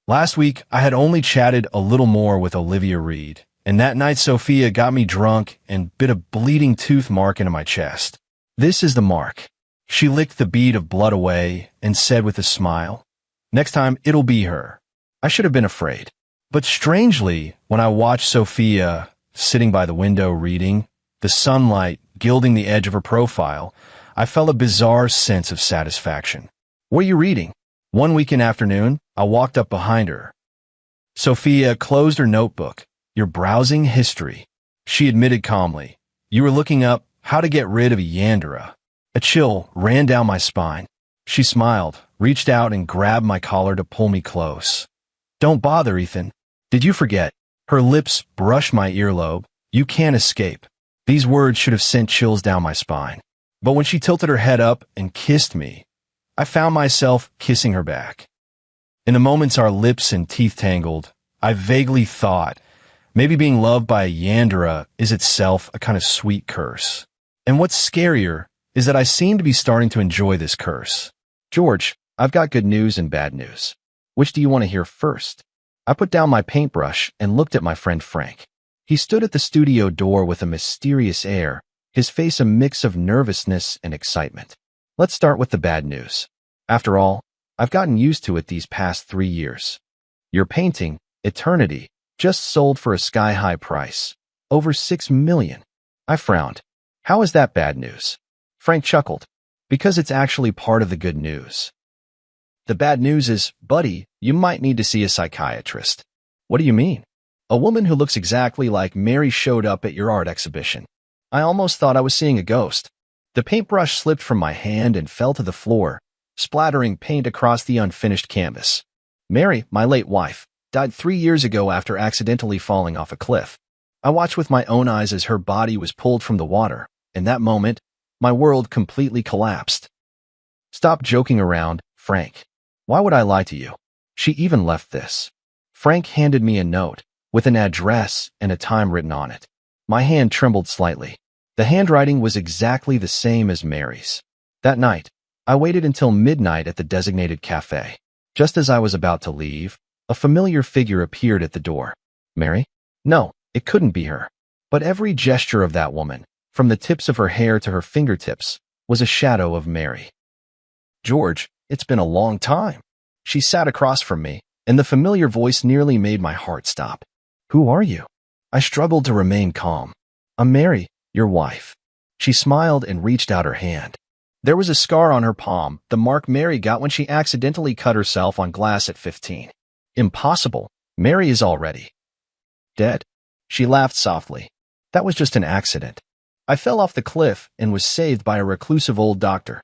Last week, I had only chatted a little more with Olivia Reed, and that night Sophia got me drunk and bit a bleeding tooth mark into my chest. This is the mark. She licked the bead of blood away and said with a smile, next time it'll be her. I should have been afraid. But strangely, when I watched Sophia sitting by the window reading, the sunlight gilding the edge of her profile, I felt a bizarre sense of satisfaction. What are you reading? One weekend afternoon, I walked up behind her. Sophia closed her notebook. You're browsing history. She admitted calmly. You were looking up how to get rid of Yandera. A chill ran down my spine. She smiled, reached out and grabbed my collar to pull me close. Don't bother, Ethan. Did you forget? Her lips brushed my earlobe. You can't escape. These words should have sent chills down my spine. But when she tilted her head up and kissed me, I found myself kissing her back. In the moments our lips and teeth tangled, I vaguely thought, maybe being loved by a Yandera is itself a kind of sweet curse. And what's scarier is that I seem to be starting to enjoy this curse. George, I've got good news and bad news. Which do you want to hear first? I put down my paintbrush and looked at my friend Frank. He stood at the studio door with a mysterious air, his face a mix of nervousness and excitement. Let's start with the bad news. After all, I've gotten used to it these past 3 years. Your painting, Eternity, just sold for a sky-high price. Over $6 million. I frowned. How is that bad news? Frank chuckled. Because it's actually part of the good news. The bad news is, buddy, you might need to see a psychiatrist. What do you mean? A woman who looks exactly like Mary showed up at your art exhibition. I almost thought I was seeing a ghost. The paintbrush slipped from my hand and fell to the floor, splattering paint across the unfinished canvas. Mary, my late wife, died 3 years ago after accidentally falling off a cliff. I watched with my own eyes as her body was pulled from the water. In that moment, my world completely collapsed. Stop joking around, Frank. Why would I lie to you? She even left this. Frank handed me a note with an address and a time written on it. My hand trembled slightly. The handwriting was exactly the same as Mary's. That night, I waited until midnight at the designated cafe. Just as I was about to leave, a familiar figure appeared at the door. Mary? No, it couldn't be her. But every gesture of that woman, from the tips of her hair to her fingertips, was a shadow of Mary. George, it's been a long time. She sat across from me, and the familiar voice nearly made my heart stop. Who are you? I struggled to remain calm. I'm Mary, your wife. She smiled and reached out her hand. There was a scar on her palm, the mark Mary got when she accidentally cut herself on glass at 15. Impossible. Mary is already dead. She laughed softly. That was just an accident. I fell off the cliff and was saved by a reclusive old doctor.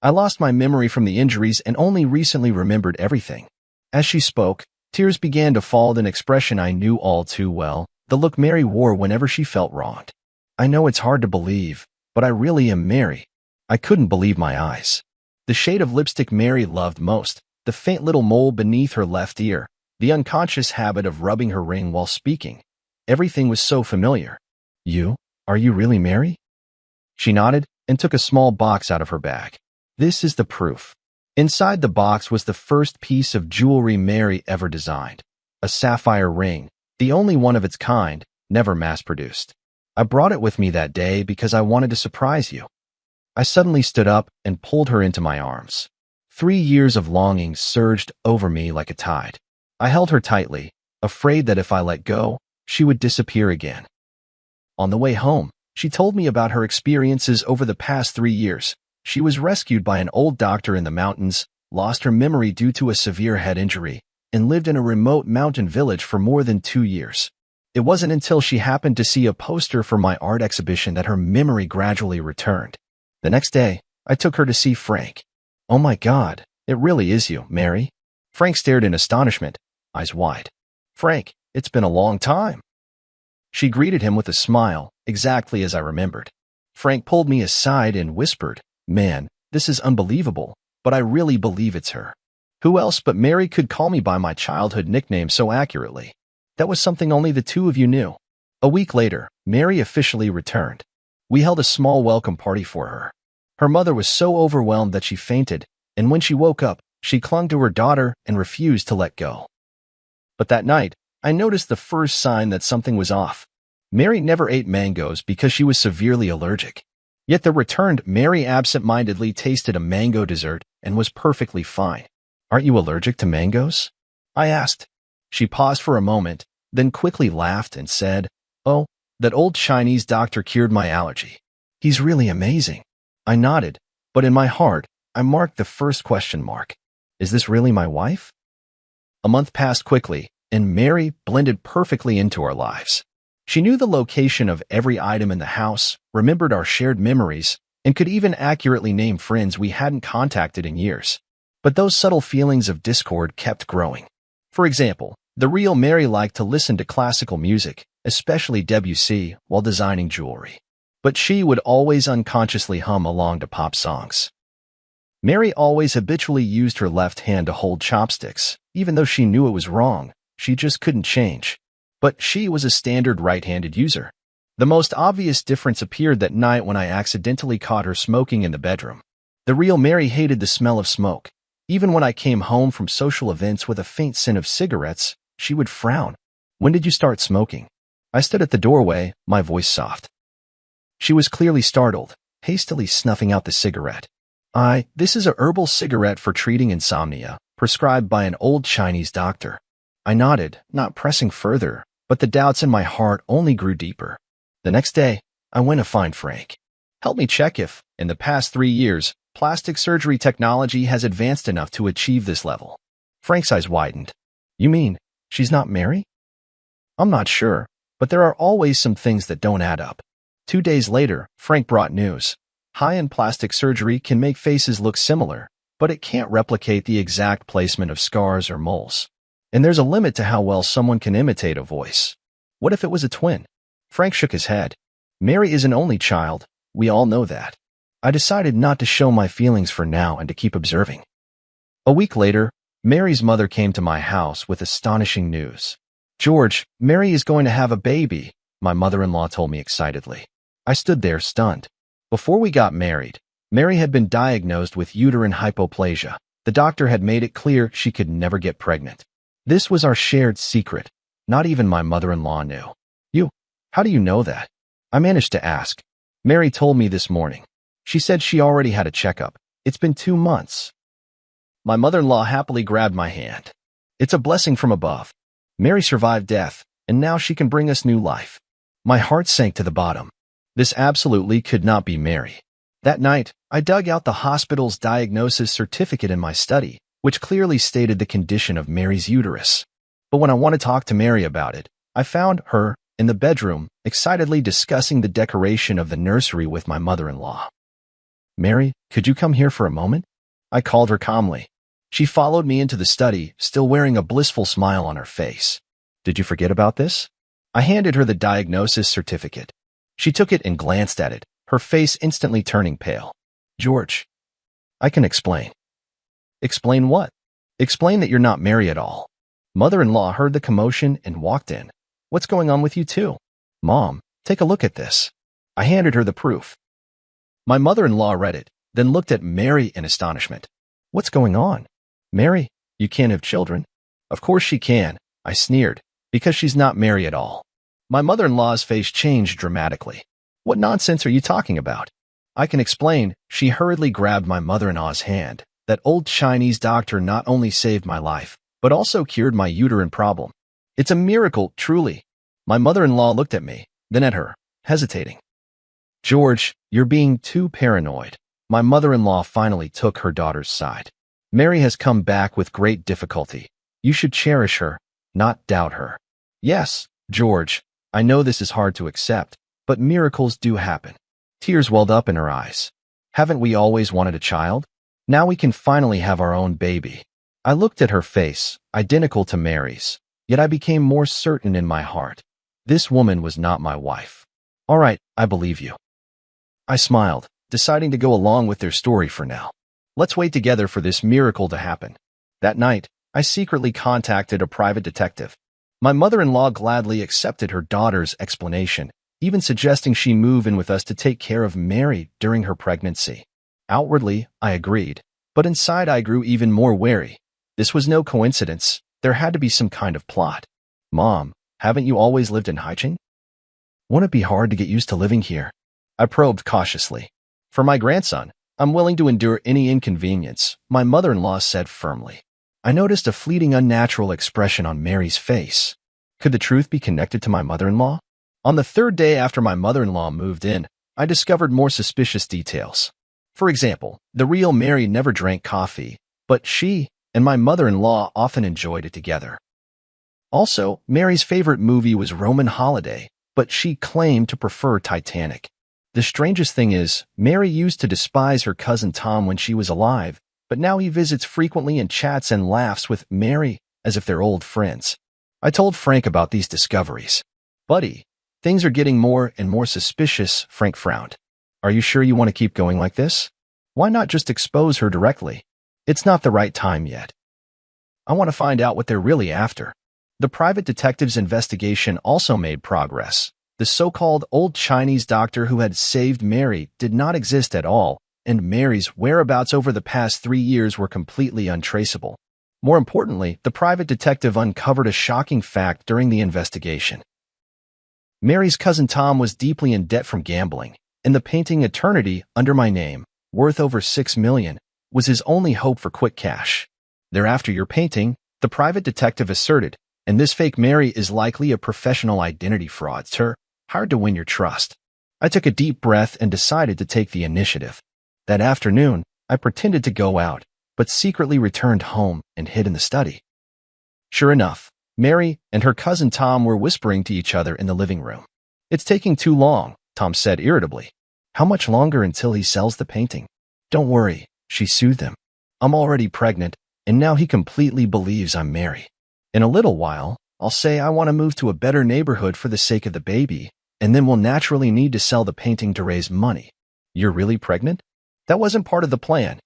I lost my memory from the injuries and only recently remembered everything. As she spoke, tears began to fall with an expression I knew all too well, the look Mary wore whenever she felt wronged. I know it's hard to believe, but I really am Mary. I couldn't believe my eyes. The shade of lipstick Mary loved most, the faint little mole beneath her left ear, the unconscious habit of rubbing her ring while speaking. Everything was so familiar. Are you really Mary? She nodded, and took a small box out of her bag. This is the proof. Inside the box was the first piece of jewelry Mary ever designed. A sapphire ring, the only one of its kind, never mass-produced. I brought it with me that day because I wanted to surprise you. I suddenly stood up and pulled her into my arms. 3 years of longing surged over me like a tide. I held her tightly, afraid that if I let go, she would disappear again. On the way home, she told me about her experiences over the past 3 years. She was rescued by an old doctor in the mountains, lost her memory due to a severe head injury, and lived in a remote mountain village for more than 2 years. It wasn't until she happened to see a poster for my art exhibition that her memory gradually returned. The next day, I took her to see Frank. "Oh my God, it really is you, Mary." Frank stared in astonishment, eyes wide. "Frank, it's been a long time." She greeted him with a smile, exactly as I remembered. Frank pulled me aside and whispered, "Man, this is unbelievable, but I really believe it's her. Who else but Mary could call me by my childhood nickname so accurately? That was something only the two of you knew." A week later, Mary officially returned. We held a small welcome party for her. Her mother was so overwhelmed that she fainted, and when she woke up, she clung to her daughter and refused to let go. But that night, I noticed the first sign that something was off. Mary never ate mangoes because she was severely allergic. Yet the returned Mary absent-mindedly tasted a mango dessert and was perfectly fine. "Aren't you allergic to mangoes?" I asked. She paused for a moment, then quickly laughed and said, "Oh, that old Chinese doctor cured my allergy. He's really amazing." I nodded, but in my heart, I marked the first question mark. Is this really my wife? A month passed quickly, and Mary blended perfectly into our lives. She knew the location of every item in the house, remembered our shared memories, and could even accurately name friends we hadn't contacted in years. But those subtle feelings of discord kept growing. For example, the real Mary liked to listen to classical music, especially Debussy, while designing jewelry. But she would always unconsciously hum along to pop songs. Mary always habitually used her left hand to hold chopsticks, even though she knew it was wrong. She just couldn't change. But she was a standard right-handed user. The most obvious difference appeared that night when I accidentally caught her smoking in the bedroom. The real Mary hated the smell of smoke. Even when I came home from social events with a faint scent of cigarettes, she would frown. "When did you start smoking?" I stood at the doorway, my voice soft. She was clearly startled, hastily snuffing out the cigarette. This is a herbal cigarette for treating insomnia, prescribed by an old Chinese doctor." I nodded, not pressing further, but the doubts in my heart only grew deeper. The next day, I went to find Frank. "Help me check if, in the past 3 years, plastic surgery technology has advanced enough to achieve this level." Frank's eyes widened. "You mean, she's not Mary?" "I'm not sure, but there are always some things that don't add up." 2 days later, Frank brought news. High-end plastic surgery can make faces look similar, but it can't replicate the exact placement of scars or moles. And there's a limit to how well someone can imitate a voice. What if it was a twin? Frank shook his head. "Mary is an only child. We all know that." I decided not to show my feelings for now and to keep observing. A week later, Mary's mother came to my house with astonishing news. "George, Mary is going to have a baby," my mother-in-law told me excitedly. I stood there stunned. Before we got married, Mary had been diagnosed with uterine hypoplasia. The doctor had made it clear she could never get pregnant. This was our shared secret. Not even my mother-in-law knew. How do you know that?" I managed to ask. "Mary told me this morning. She said she already had a checkup. It's been 2 months. My mother-in-law happily grabbed my hand. "It's a blessing from above. Mary survived death, and now she can bring us new life." My heart sank to the bottom. This absolutely could not be Mary. That night, I dug out the hospital's diagnosis certificate in my study, which clearly stated the condition of Mary's uterus. But when I wanted to talk to Mary about it, I found her in the bedroom, excitedly discussing the decoration of the nursery with my mother-in-law. "Mary, could you come here for a moment?" I called her calmly. She followed me into the study, still wearing a blissful smile on her face. "Did you forget about this?" I handed her the diagnosis certificate. She took it and glanced at it, her face instantly turning pale. "George, I can explain." "Explain what?" "Explain that you're not Mary at all." Mother-in-law heard the commotion and walked in. "What's going on with you two?" "Mom, take a look at this." I handed her the proof. My mother-in-law read it, then looked at Mary in astonishment. What's going on? Mary, you can't have children. Of course she can, I sneered, because she's not Mary at all. My mother-in-law's face changed dramatically. What nonsense are you talking about? I can explain. She hurriedly grabbed my mother-in-law's hand. That old Chinese doctor not only saved my life, but also cured my uterine problem. It's a miracle, truly. My mother-in-law looked at me, then at her, hesitating. George, you're being too paranoid. My mother-in-law finally took her daughter's side. Mary has come back with great difficulty. You should cherish her, not doubt her. Yes, George, I know this is hard to accept, but miracles do happen. Tears welled up in her eyes. Haven't we always wanted a child? Now we can finally have our own baby. I looked at her face, identical to Mary's, yet I became more certain in my heart. This woman was not my wife. All right, I believe you. I smiled, deciding to go along with their story for now. Let's wait together for this miracle to happen. That night, I secretly contacted a private detective. My mother-in-law gladly accepted her daughter's explanation, even suggesting she move in with us to take care of Mary during her pregnancy. Outwardly, I agreed, but inside I grew even more wary. This was no coincidence. There had to be some kind of plot. Mom, haven't you always lived in Haicheng? Won't it be hard to get used to living here? I probed cautiously. For my grandson, I'm willing to endure any inconvenience, my mother-in-law said firmly. I noticed a fleeting unnatural expression on Mary's face. Could the truth be connected to my mother-in-law? On the third day after my mother-in-law moved in, I discovered more suspicious details. For example, the real Mary never drank coffee, but she and my mother-in-law often enjoyed it together. Also, Mary's favorite movie was Roman Holiday, but she claimed to prefer Titanic. The strangest thing is, Mary used to despise her cousin Tom when she was alive, but now he visits frequently and chats and laughs with Mary as if they're old friends. I told Frank about these discoveries. Buddy, things are getting more and more suspicious, Frank frowned. Are you sure you want to keep going like this? Why not just expose her directly? It's not the right time yet. I want to find out what they're really after. The private detective's investigation also made progress. The so-called old Chinese doctor who had saved Mary did not exist at all, and Mary's whereabouts over the past 3 years were completely untraceable. More importantly, the private detective uncovered a shocking fact during the investigation. Mary's cousin Tom was deeply in debt from gambling, and the painting Eternity under my name, worth over $6 million, was his only hope for quick cash. They're after your painting, the private detective asserted, and this fake Mary is likely a professional identity fraudster, hired to win your trust. I took a deep breath and decided to take the initiative. That afternoon, I pretended to go out, but secretly returned home and hid in the study. Sure enough, Mary and her cousin Tom were whispering to each other in the living room. It's taking too long, Tom said irritably. How much longer until he sells the painting? Don't worry, she soothed him. I'm already pregnant, and now he completely believes I'm Mary. In a little while, I'll say I want to move to a better neighborhood for the sake of the baby, and then we'll naturally need to sell the painting to raise money. You're really pregnant? That wasn't part of the plan.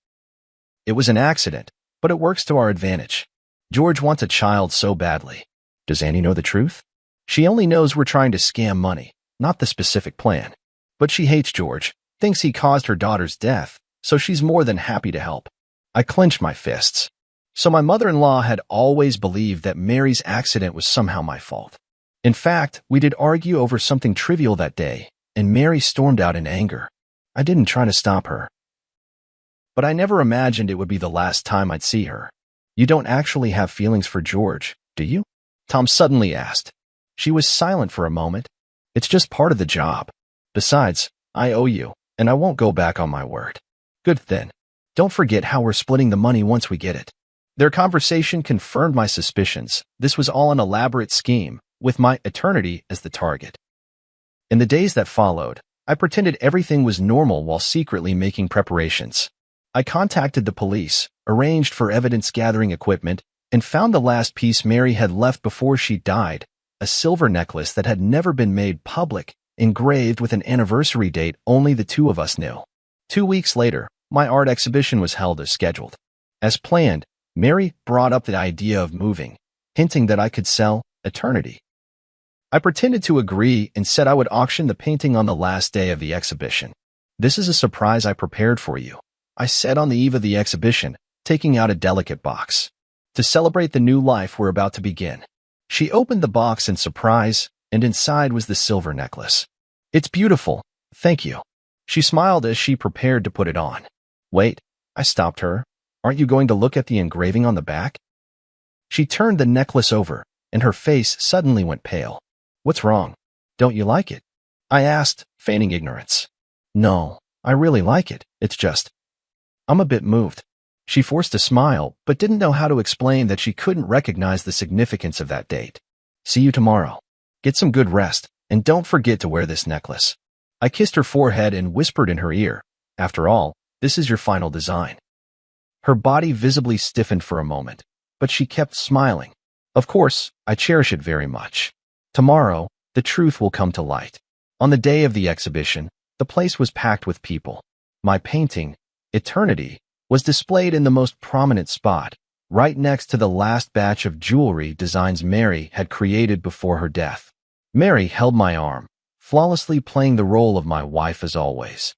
It was an accident, but it works to our advantage. George wants a child so badly. Does Annie know the truth? She only knows we're trying to scam money, not the specific plan. But she hates George, thinks he caused her daughter's death, so she's more than happy to help. I clenched my fists. So my mother-in-law had always believed that Mary's accident was somehow my fault. In fact, we did argue over something trivial that day, and Mary stormed out in anger. I didn't try to stop her. But I never imagined it would be the last time I'd see her. You don't actually have feelings for George, do you? Tom suddenly asked. She was silent for a moment. It's just part of the job. Besides, I owe you, and I won't go back on my word. Good then. Don't forget how we're splitting the money once we get it. Their conversation confirmed my suspicions. This was all an elaborate scheme, with my eternity as the target. In the days that followed, I pretended everything was normal while secretly making preparations. I contacted the police, arranged for evidence-gathering equipment, and found the last piece Mary had left before she died, a silver necklace that had never been made public, engraved with an anniversary date only the two of us knew. 2 weeks later, my art exhibition was held as scheduled. As planned, Mary brought up the idea of moving, hinting that I could sell Eternity. I pretended to agree and said I would auction the painting on the last day of the exhibition. This is a surprise I prepared for you, I said on the eve of the exhibition, taking out a delicate box. To celebrate the new life we're about to begin. She opened the box in surprise, and inside was the silver necklace. It's beautiful, thank you. She smiled as she prepared to put it on. Wait, I stopped her. Aren't you going to look at the engraving on the back? She turned the necklace over, and her face suddenly went pale. What's wrong? Don't you like it? I asked, feigning ignorance. No, I really like it. It's just, I'm a bit moved. She forced a smile, but didn't know how to explain that she couldn't recognize the significance of that date. See you tomorrow. Get some good rest, and don't forget to wear this necklace. I kissed her forehead and whispered in her ear, after all, this is your final design. Her body visibly stiffened for a moment, but she kept smiling. Of course, I cherish it very much. Tomorrow, the truth will come to light. On the day of the exhibition, the place was packed with people. My painting, Eternity, was displayed in the most prominent spot, right next to the last batch of jewelry designs Mary had created before her death. Mary held my arm, flawlessly playing the role of my wife as always.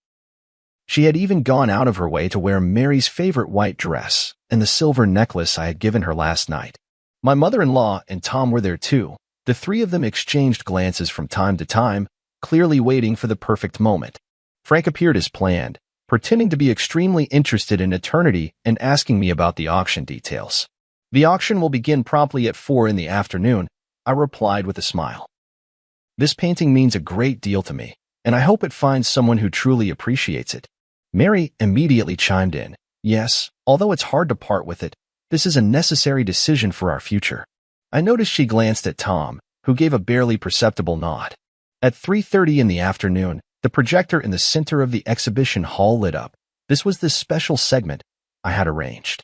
She had even gone out of her way to wear Mary's favorite white dress and the silver necklace I had given her last night. My mother-in-law and Tom were there too. The three of them exchanged glances from time to time, clearly waiting for the perfect moment. Frank appeared as planned, pretending to be extremely interested in Eternity and asking me about the auction details. The auction will begin promptly at 4 in the afternoon, I replied with a smile. This painting means a great deal to me, and I hope it finds someone who truly appreciates it. Mary immediately chimed in. Yes, although it's hard to part with it, this is a necessary decision for our future. I noticed she glanced at Tom, who gave a barely perceptible nod. At 3:30 in the afternoon, the projector in the center of the exhibition hall lit up. This was the special segment I had arranged.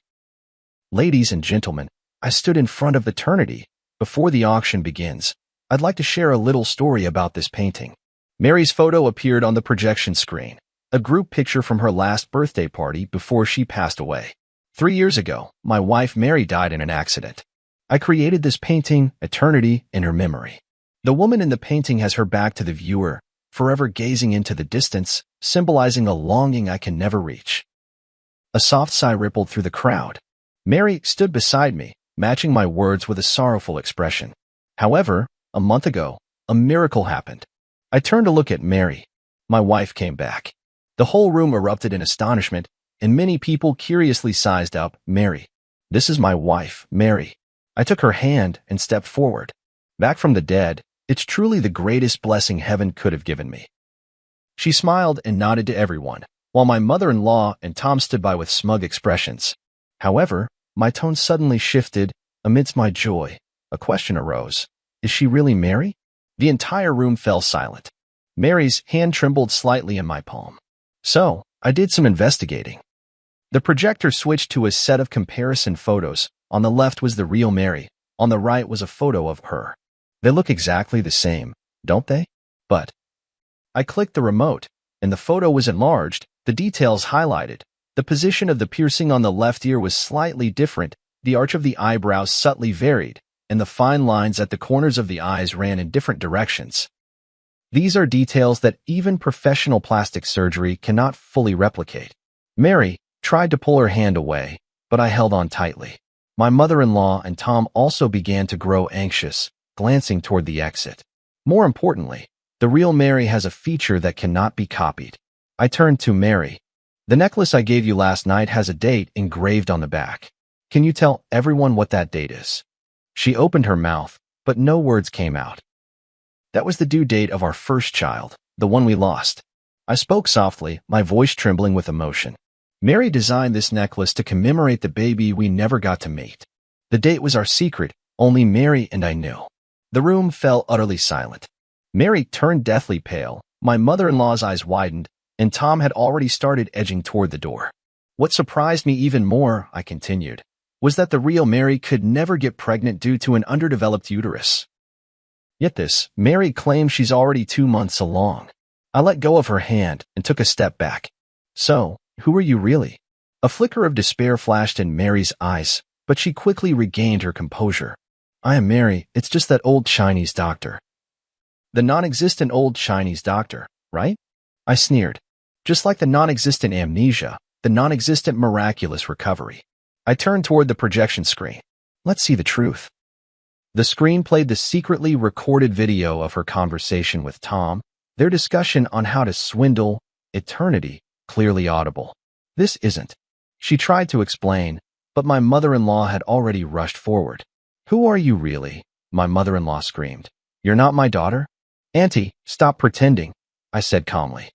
Ladies and gentlemen, I stood in front of Eternity. Before the auction begins, I'd like to share a little story about this painting. Mary's photo appeared on the projection screen, a group picture from her last birthday party before she passed away. 3 years ago, my wife Mary died in an accident. I created this painting, Eternity, in her memory. The woman in the painting has her back to the viewer, forever gazing into the distance, symbolizing a longing I can never reach. A soft sigh rippled through the crowd. Mary stood beside me, matching my words with a sorrowful expression. However, a month ago, a miracle happened. I turned to look at Mary. My wife came back. The whole room erupted in astonishment, and many people curiously sized up, Mary. This is my wife, Mary. I took her hand and stepped forward. Back from the dead, it's truly the greatest blessing heaven could have given me. She smiled and nodded to everyone, while my mother-in-law and Tom stood by with smug expressions. However, my tone suddenly shifted. Amidst my joy, a question arose. Is she really Mary? The entire room fell silent. Mary's hand trembled slightly in my palm. So, I did some investigating. The projector switched to a set of comparison photos. On the left was the real Mary. On the right was a photo of her. They look exactly the same, don't they? But I clicked the remote, and the photo was enlarged, the details highlighted. The position of the piercing on the left ear was slightly different, the arch of the eyebrows subtly varied, and the fine lines at the corners of the eyes ran in different directions. These are details that even professional plastic surgery cannot fully replicate. Mary tried to pull her hand away, but I held on tightly. My mother-in-law and Tom also began to grow anxious, glancing toward the exit. More importantly, the real Mary has a feature that cannot be copied. I turned to Mary. The necklace I gave you last night has a date engraved on the back. Can you tell everyone what that date is? She opened her mouth, but no words came out. That was the due date of our first child, the one we lost. I spoke softly, my voice trembling with emotion. Mary designed this necklace to commemorate the baby we never got to meet. The date was our secret, only Mary and I knew. The room fell utterly silent. Mary turned deathly pale, my mother-in-law's eyes widened, and Tom had already started edging toward the door. What surprised me even more, I continued, was that the real Mary could never get pregnant due to an underdeveloped uterus. Yet this, Mary claims she's already 2 months along. I let go of her hand and took a step back. So, who are you really? A flicker of despair flashed in Mary's eyes, but she quickly regained her composure. I am Mary, it's just that old Chinese doctor. The non-existent old Chinese doctor, right? I sneered. Just like the non-existent amnesia, the non-existent miraculous recovery. I turned toward the projection screen. Let's see the truth. The screen played the secretly recorded video of her conversation with Tom, their discussion on how to swindle eternity, clearly audible. This isn't. She tried to explain, but my mother-in-law had already rushed forward. Who are you really? My mother-in-law screamed. You're not my daughter? Auntie, stop pretending, I said calmly.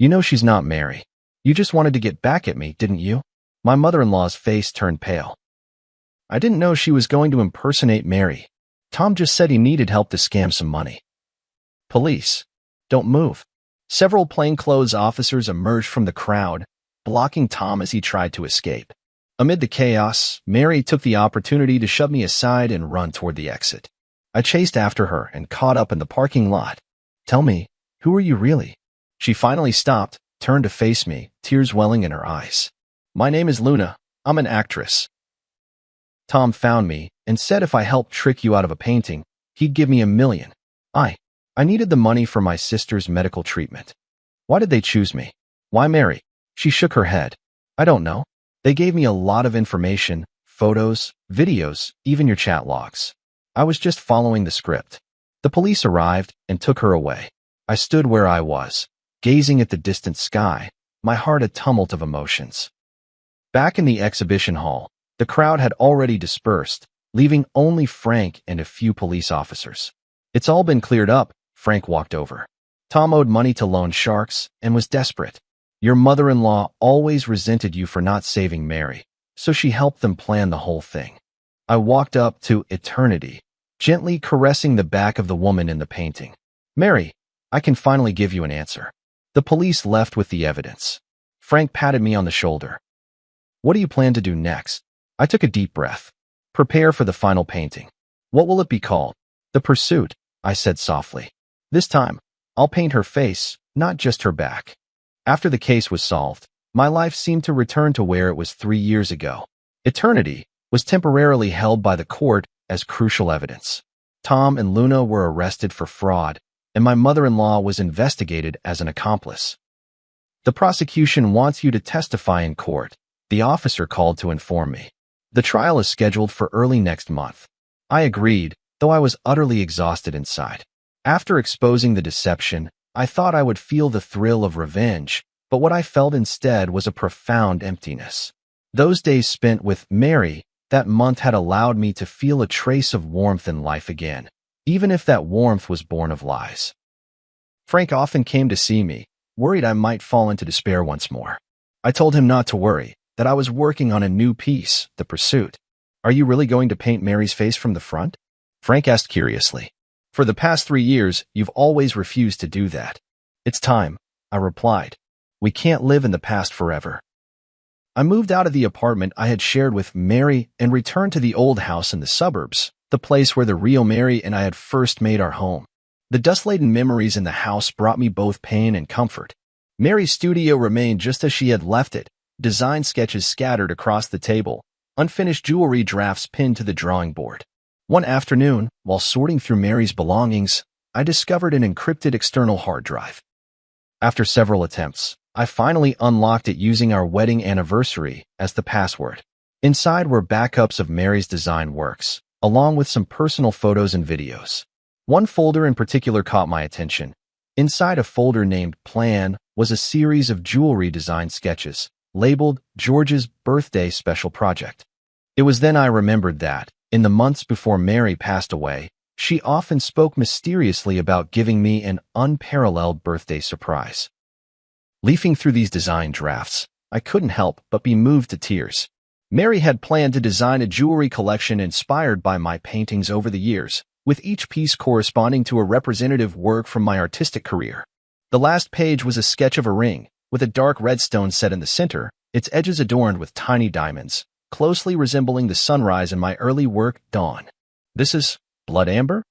You know she's not Mary. You just wanted to get back at me, didn't you? My mother-in-law's face turned pale. I didn't know she was going to impersonate Mary. Tom just said he needed help to scam some money. Police. Don't move. Several plainclothes officers emerged from the crowd, blocking Tom as he tried to escape. Amid the chaos, Mary took the opportunity to shove me aside and run toward the exit. I chased after her and caught up in the parking lot. Tell me, who are you really? She finally stopped, turned to face me, tears welling in her eyes. My name is Luna. I'm an actress. Tom found me and said if I helped trick you out of a painting, he'd give me $1 million. I needed the money for my sister's medical treatment. Why did they choose me? Why Mary? She shook her head. I don't know. They gave me a lot of information, photos, videos, even your chat logs. I was just following the script. The police arrived and took her away. I stood where I was, gazing at the distant sky, my heart a tumult of emotions. Back in the exhibition hall, the crowd had already dispersed, leaving only Frank and a few police officers. It's all been cleared up, Frank walked over. Tom owed money to loan sharks and was desperate. Your mother-in-law always resented you for not saving Mary, so she helped them plan the whole thing. I walked up to eternity, gently caressing the back of the woman in the painting. Mary, I can finally give you an answer. The police left with the evidence. Frank patted me on the shoulder. What do you plan to do next? I took a deep breath. Prepare for the final painting. What will it be called? The Pursuit, I said softly. This time, I'll paint her face, not just her back. After the case was solved, my life seemed to return to where it was 3 years ago. Eternity was temporarily held by the court as crucial evidence. Tom and Luna were arrested for fraud, and my mother-in-law was investigated as an accomplice. The prosecution wants you to testify in court, the officer called to inform me. The trial is scheduled for early next month. I agreed, though I was utterly exhausted inside. After exposing the deception, I thought I would feel the thrill of revenge, but what I felt instead was a profound emptiness. Those days spent with Mary that month had allowed me to feel a trace of warmth in life again, even if that warmth was born of lies. Frank often came to see me, worried I might fall into despair once more. I told him not to worry, that I was working on a new piece, The Pursuit. Are you really going to paint Mary's face from the front? Frank asked curiously. For the past 3 years, you've always refused to do that. It's time, I replied. We can't live in the past forever. I moved out of the apartment I had shared with Mary and returned to the old house in the suburbs, the place where the real Mary and I had first made our home. The dust-laden memories in the house brought me both pain and comfort. Mary's studio remained just as she had left it, design sketches scattered across the table, unfinished jewelry drafts pinned to the drawing board. One afternoon, while sorting through Mary's belongings, I discovered an encrypted external hard drive. After several attempts, I finally unlocked it using our wedding anniversary as the password. Inside were backups of Mary's design works, along with some personal photos and videos. One folder in particular caught my attention. Inside a folder named Plan was a series of jewelry design sketches, labeled George's Birthday Special Project. It was then I remembered that, in the months before Mary passed away, she often spoke mysteriously about giving me an unparalleled birthday surprise. Leafing through these design drafts, I couldn't help but be moved to tears. Mary had planned to design a jewelry collection inspired by my paintings over the years, with each piece corresponding to a representative work from my artistic career. The last page was a sketch of a ring, with a dark red stone set in the center, its edges adorned with tiny diamonds, closely resembling the sunrise in my early work, Dawn. This is blood amber?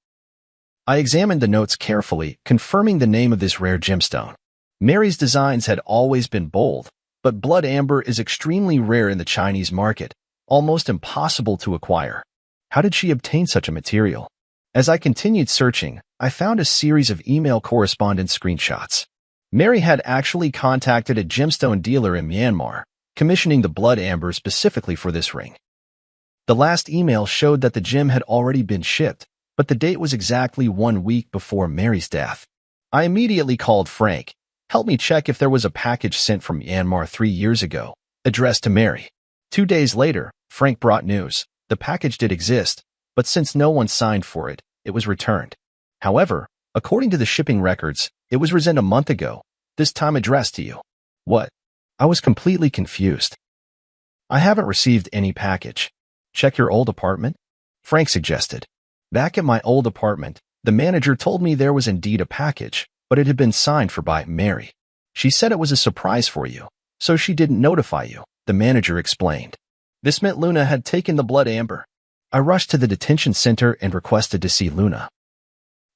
I examined the notes carefully, confirming the name of this rare gemstone. Mary's designs had always been bold, but blood amber is extremely rare in the Chinese market, almost impossible to acquire. How did she obtain such a material? As I continued searching, I found a series of email correspondence screenshots. Mary had actually contacted a gemstone dealer in Myanmar, commissioning the blood amber specifically for this ring. The last email showed that the gem had already been shipped, but the date was exactly 1 week before Mary's death. I immediately called Frank. Help me check if there was a package sent from Myanmar 3 years ago, addressed to Mary. 2 days later, Frank brought news. The package did exist, but since no one signed for it, it was returned. However, according to the shipping records, it was resent a month ago, this time addressed to you. What? I was completely confused. I haven't received any package. Check your old apartment? Frank suggested. Back at my old apartment, the manager told me there was indeed a package, but it had been signed for by Mary. She said it was a surprise for you, so she didn't notify you, the manager explained. This meant Luna had taken the blood amber. I rushed to the detention center and requested to see Luna.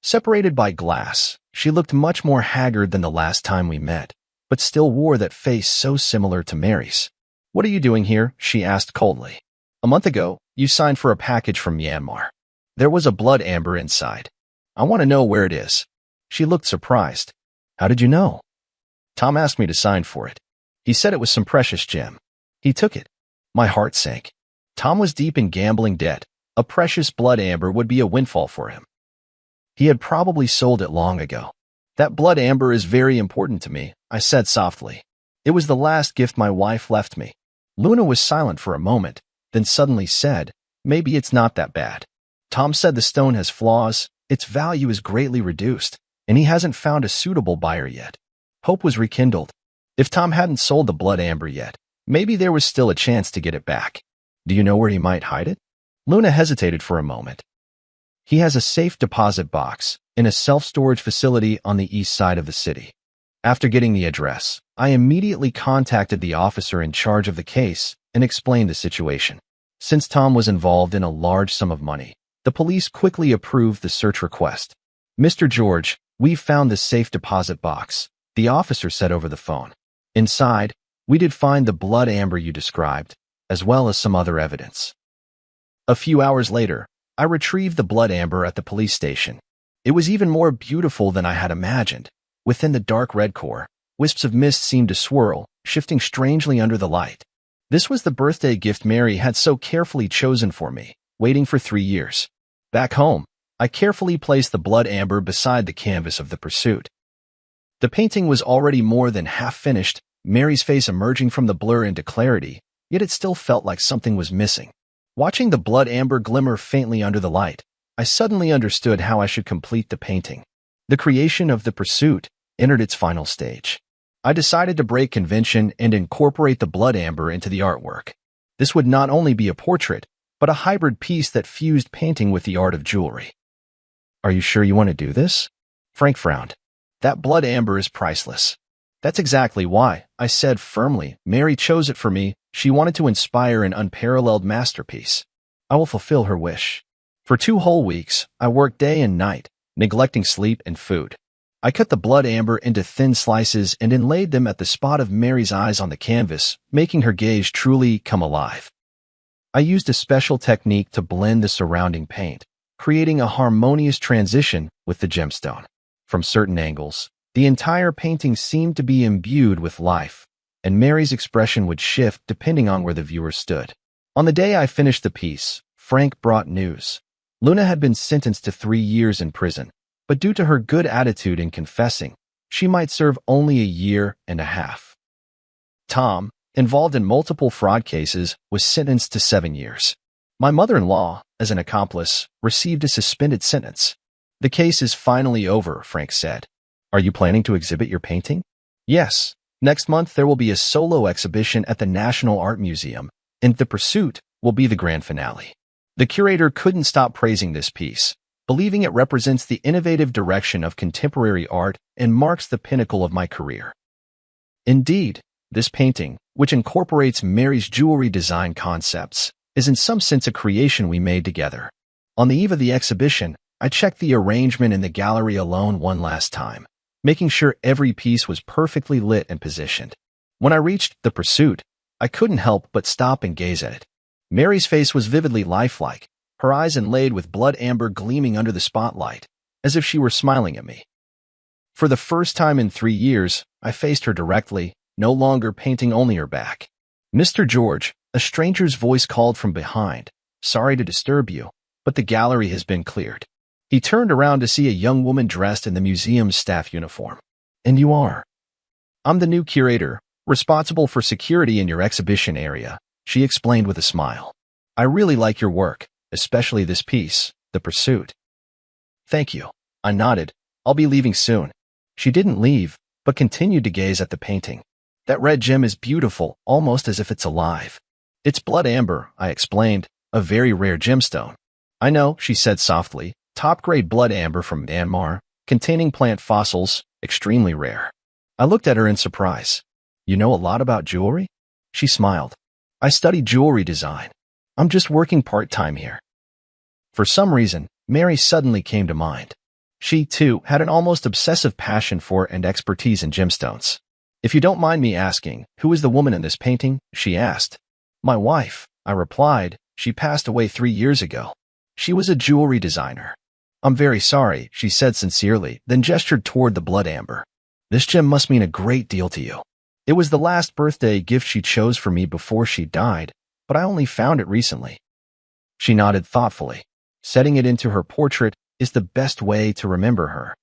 Separated by glass, she looked much more haggard than the last time we met, but still wore that face so similar to Mary's. What are you doing here? She asked coldly. A month ago, you signed for a package from Myanmar. There was a blood amber inside. I want to know where it is. She looked surprised. How did you know? Tom asked me to sign for it. He said it was some precious gem. He took it. My heart sank. Tom was deep in gambling debt. A precious blood amber would be a windfall for him. He had probably sold it long ago. That blood amber is very important to me, I said softly. It was the last gift my wife left me. Luna was silent for a moment, then suddenly said, maybe it's not that bad. Tom said the stone has flaws, its value is greatly reduced, and he hasn't found a suitable buyer yet. Hope was rekindled. If Tom hadn't sold the blood amber yet, maybe there was still a chance to get it back. Do you know where he might hide it? Luna hesitated for a moment. He has a safe deposit box in a self-storage facility on the east side of the city. After getting the address, I immediately contacted the officer in charge of the case and explained the situation. Since Tom was involved in a large sum of money, the police quickly approved the search request. Mr. George, we've found the safe deposit box, the officer said over the phone. Inside, we did find the blood amber you described, as well as some other evidence. A few hours later, I retrieved the blood amber at the police station. It was even more beautiful than I had imagined. Within the dark red core, wisps of mist seemed to swirl, shifting strangely under the light. This was the birthday gift Mary had so carefully chosen for me, waiting for 3 years. Back home, I carefully placed the blood amber beside the canvas of the pursuit. The painting was already more than half finished, Mary's face emerging from the blur into clarity, yet it still felt like something was missing. Watching the blood amber glimmer faintly under the light, I suddenly understood how I should complete the painting. The creation of the pursuit entered its final stage. I decided to break convention and incorporate the blood amber into the artwork. This would not only be a portrait, but a hybrid piece that fused painting with the art of jewelry. Are you sure you want to do this? Frank frowned. That blood amber is priceless. That's exactly why, I said firmly. Mary chose it for me. She wanted to inspire an unparalleled masterpiece. I will fulfill her wish. For 2 whole weeks, I worked day and night, neglecting sleep and food. I cut the blood amber into thin slices and inlaid them at the spot of Mary's eyes on the canvas, making her gaze truly come alive. I used a special technique to blend the surrounding paint, creating a harmonious transition with the gemstone. From certain angles, the entire painting seemed to be imbued with life, and Mary's expression would shift depending on where the viewer stood. On the day I finished the piece, Frank brought news. Luna had been sentenced to 3 years in prison, but due to her good attitude in confessing, she might serve only 1.5 years. Tom, involved in multiple fraud cases, was sentenced to 7 years. My mother-in-law, as an accomplice, received a suspended sentence. The case is finally over, Frank said. Are you planning to exhibit your painting? Yes. Next month there will be a solo exhibition at the National Art Museum, and The Pursuit will be the grand finale. The curator couldn't stop praising this piece, believing it represents the innovative direction of contemporary art and marks the pinnacle of my career. Indeed, this painting, which incorporates Mary's jewelry design concepts, is in some sense a creation we made together. On the eve of the exhibition, I checked the arrangement in the gallery alone one last time, making sure every piece was perfectly lit and positioned. When I reached The Pursuit, I couldn't help but stop and gaze at it. Mary's face was vividly lifelike, her eyes inlaid with blood amber gleaming under the spotlight, as if she were smiling at me. For the first time in 3 years, I faced her directly, no longer painting only her back. "Mr. George," a stranger's voice called from behind. "Sorry to disturb you, but the gallery has been cleared." He turned around to see a young woman dressed in the museum's staff uniform. "And you are?" "I'm the new curator, responsible for security in your exhibition area," she explained with a smile. "I really like your work, especially this piece, The Pursuit." "Thank you." I nodded. "I'll be leaving soon." She didn't leave, but continued to gaze at the painting. "That red gem is beautiful, almost as if it's alive." "It's blood amber," I explained, "a very rare gemstone." "I know," she said softly, "top-grade blood amber from Myanmar, containing plant fossils, extremely rare." I looked at her in surprise. "You know a lot about jewelry?" She smiled. "I studied jewelry design. I'm just working part-time here." For some reason, Mary suddenly came to mind. She, too, had an almost obsessive passion for and expertise in gemstones. "If you don't mind me asking, who is the woman in this painting?" she asked. "My wife," I replied. "She passed away 3 years ago. She was a jewelry designer." "I'm very sorry," she said sincerely, then gestured toward the blood amber. "This gem must mean a great deal to you. It was the last birthday gift she chose for me before she died, but I only found it recently." She nodded thoughtfully. "Setting it into her portrait is the best way to remember her."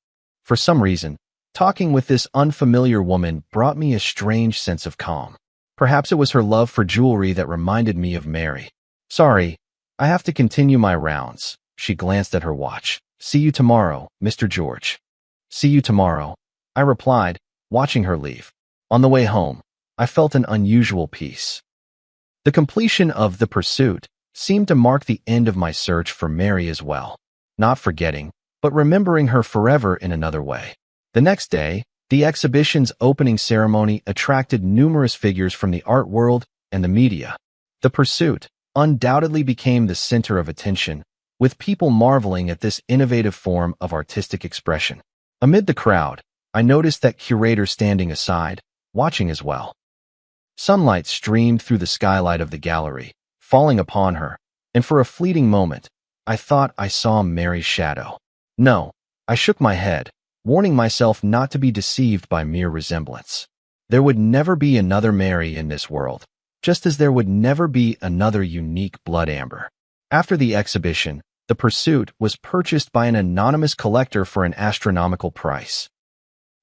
For some reason, talking with this unfamiliar woman brought me a strange sense of calm. Perhaps it was her love for jewelry that reminded me of Mary. "Sorry, I have to continue my rounds." She glanced at her watch. "See you tomorrow, Mr. George." "See you tomorrow," I replied, watching her leave. On the way home, I felt an unusual peace. The completion of The Pursuit seemed to mark the end of my search for Mary as well. Not forgetting, but remembering her forever in another way. The next day, the exhibition's opening ceremony attracted numerous figures from the art world and the media. The Pursuit undoubtedly became the center of attention, with people marveling at this innovative form of artistic expression. Amid the crowd, I noticed that curator standing aside, watching as well. Sunlight streamed through the skylight of the gallery, falling upon her, and for a fleeting moment, I thought I saw Mary's shadow. No, I shook my head, warning myself not to be deceived by mere resemblance. There would never be another Mary in this world, just as there would never be another unique blood amber. After the exhibition, The Pursuit was purchased by an anonymous collector for an astronomical price.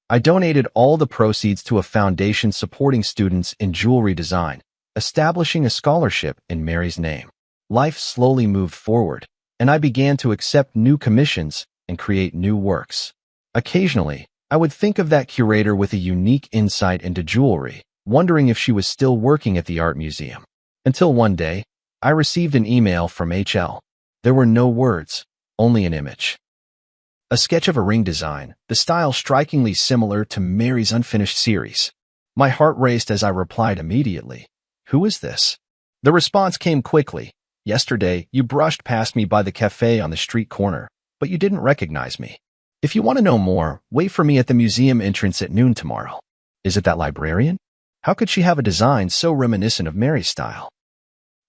I donated all the proceeds to a foundation supporting students in jewelry design, establishing a scholarship in Mary's name. Life slowly moved forward, and I began to accept new commissions and create new works. Occasionally, I would think of that curator with a unique insight into jewelry, wondering if she was still working at the art museum. Until one day, I received an email from HL. There were no words, only an image. A sketch of a ring design, the style strikingly similar to Mary's unfinished series. My heart raced as I replied immediately. "Who is this?" The response came quickly. "Yesterday, you brushed past me by the cafe on the street corner, but you didn't recognize me. If you want to know more, wait for me at the museum entrance at noon tomorrow." Is it that librarian? How could she have a design so reminiscent of Mary's style?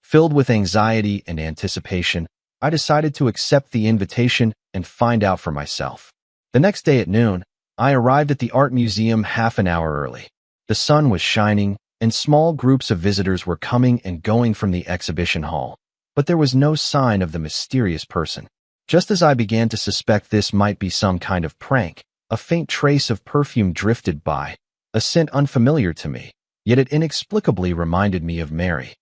Filled with anxiety and anticipation, I decided to accept the invitation and find out for myself. The next day at noon, I arrived at the art museum half an hour early. The sun was shining, and small groups of visitors were coming and going from the exhibition hall. But there was no sign of the mysterious person. Just as I began to suspect this might be some kind of prank, a faint trace of perfume drifted by, a scent unfamiliar to me, yet it inexplicably reminded me of Mary.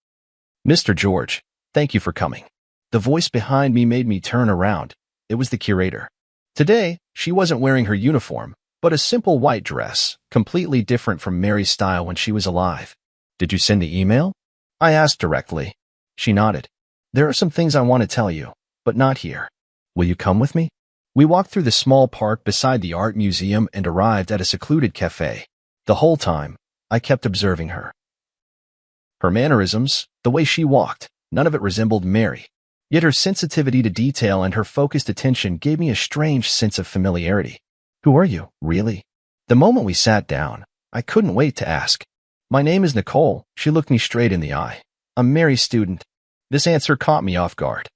"Mr. George, thank you for coming." The voice behind me made me turn around. It was the curator. Today, she wasn't wearing her uniform, but a simple white dress, completely different from Mary's style when she was alive. "Did you send the email?" I asked directly. She nodded. "There are some things I want to tell you, but not here. Will you come with me?" We walked through the small park beside the art museum and arrived at a secluded cafe. The whole time, I kept observing her. Her mannerisms, the way she walked, none of it resembled Mary. Yet her sensitivity to detail and her focused attention gave me a strange sense of familiarity. "Who are you, really?" The moment we sat down, I couldn't wait to ask. "My name is Nicole." She looked me straight in the eye. "I'm Mary's student." This answer caught me off guard.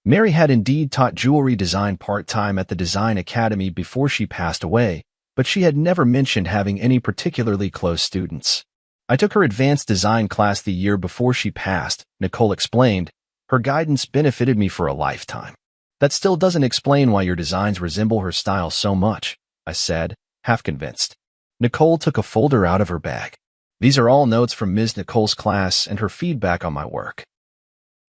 Mary had indeed taught jewelry design part-time at the Design Academy before she passed away, but she had never mentioned having any particularly close students. I took her advanced design class the year before she passed, Nicole explained. Her guidance benefited me for a lifetime. That still doesn't explain why your designs resemble her style so much, I said, half convinced. Nicole took a folder out of her bag. These are all notes from Ms. Nicole's class and her feedback on my work.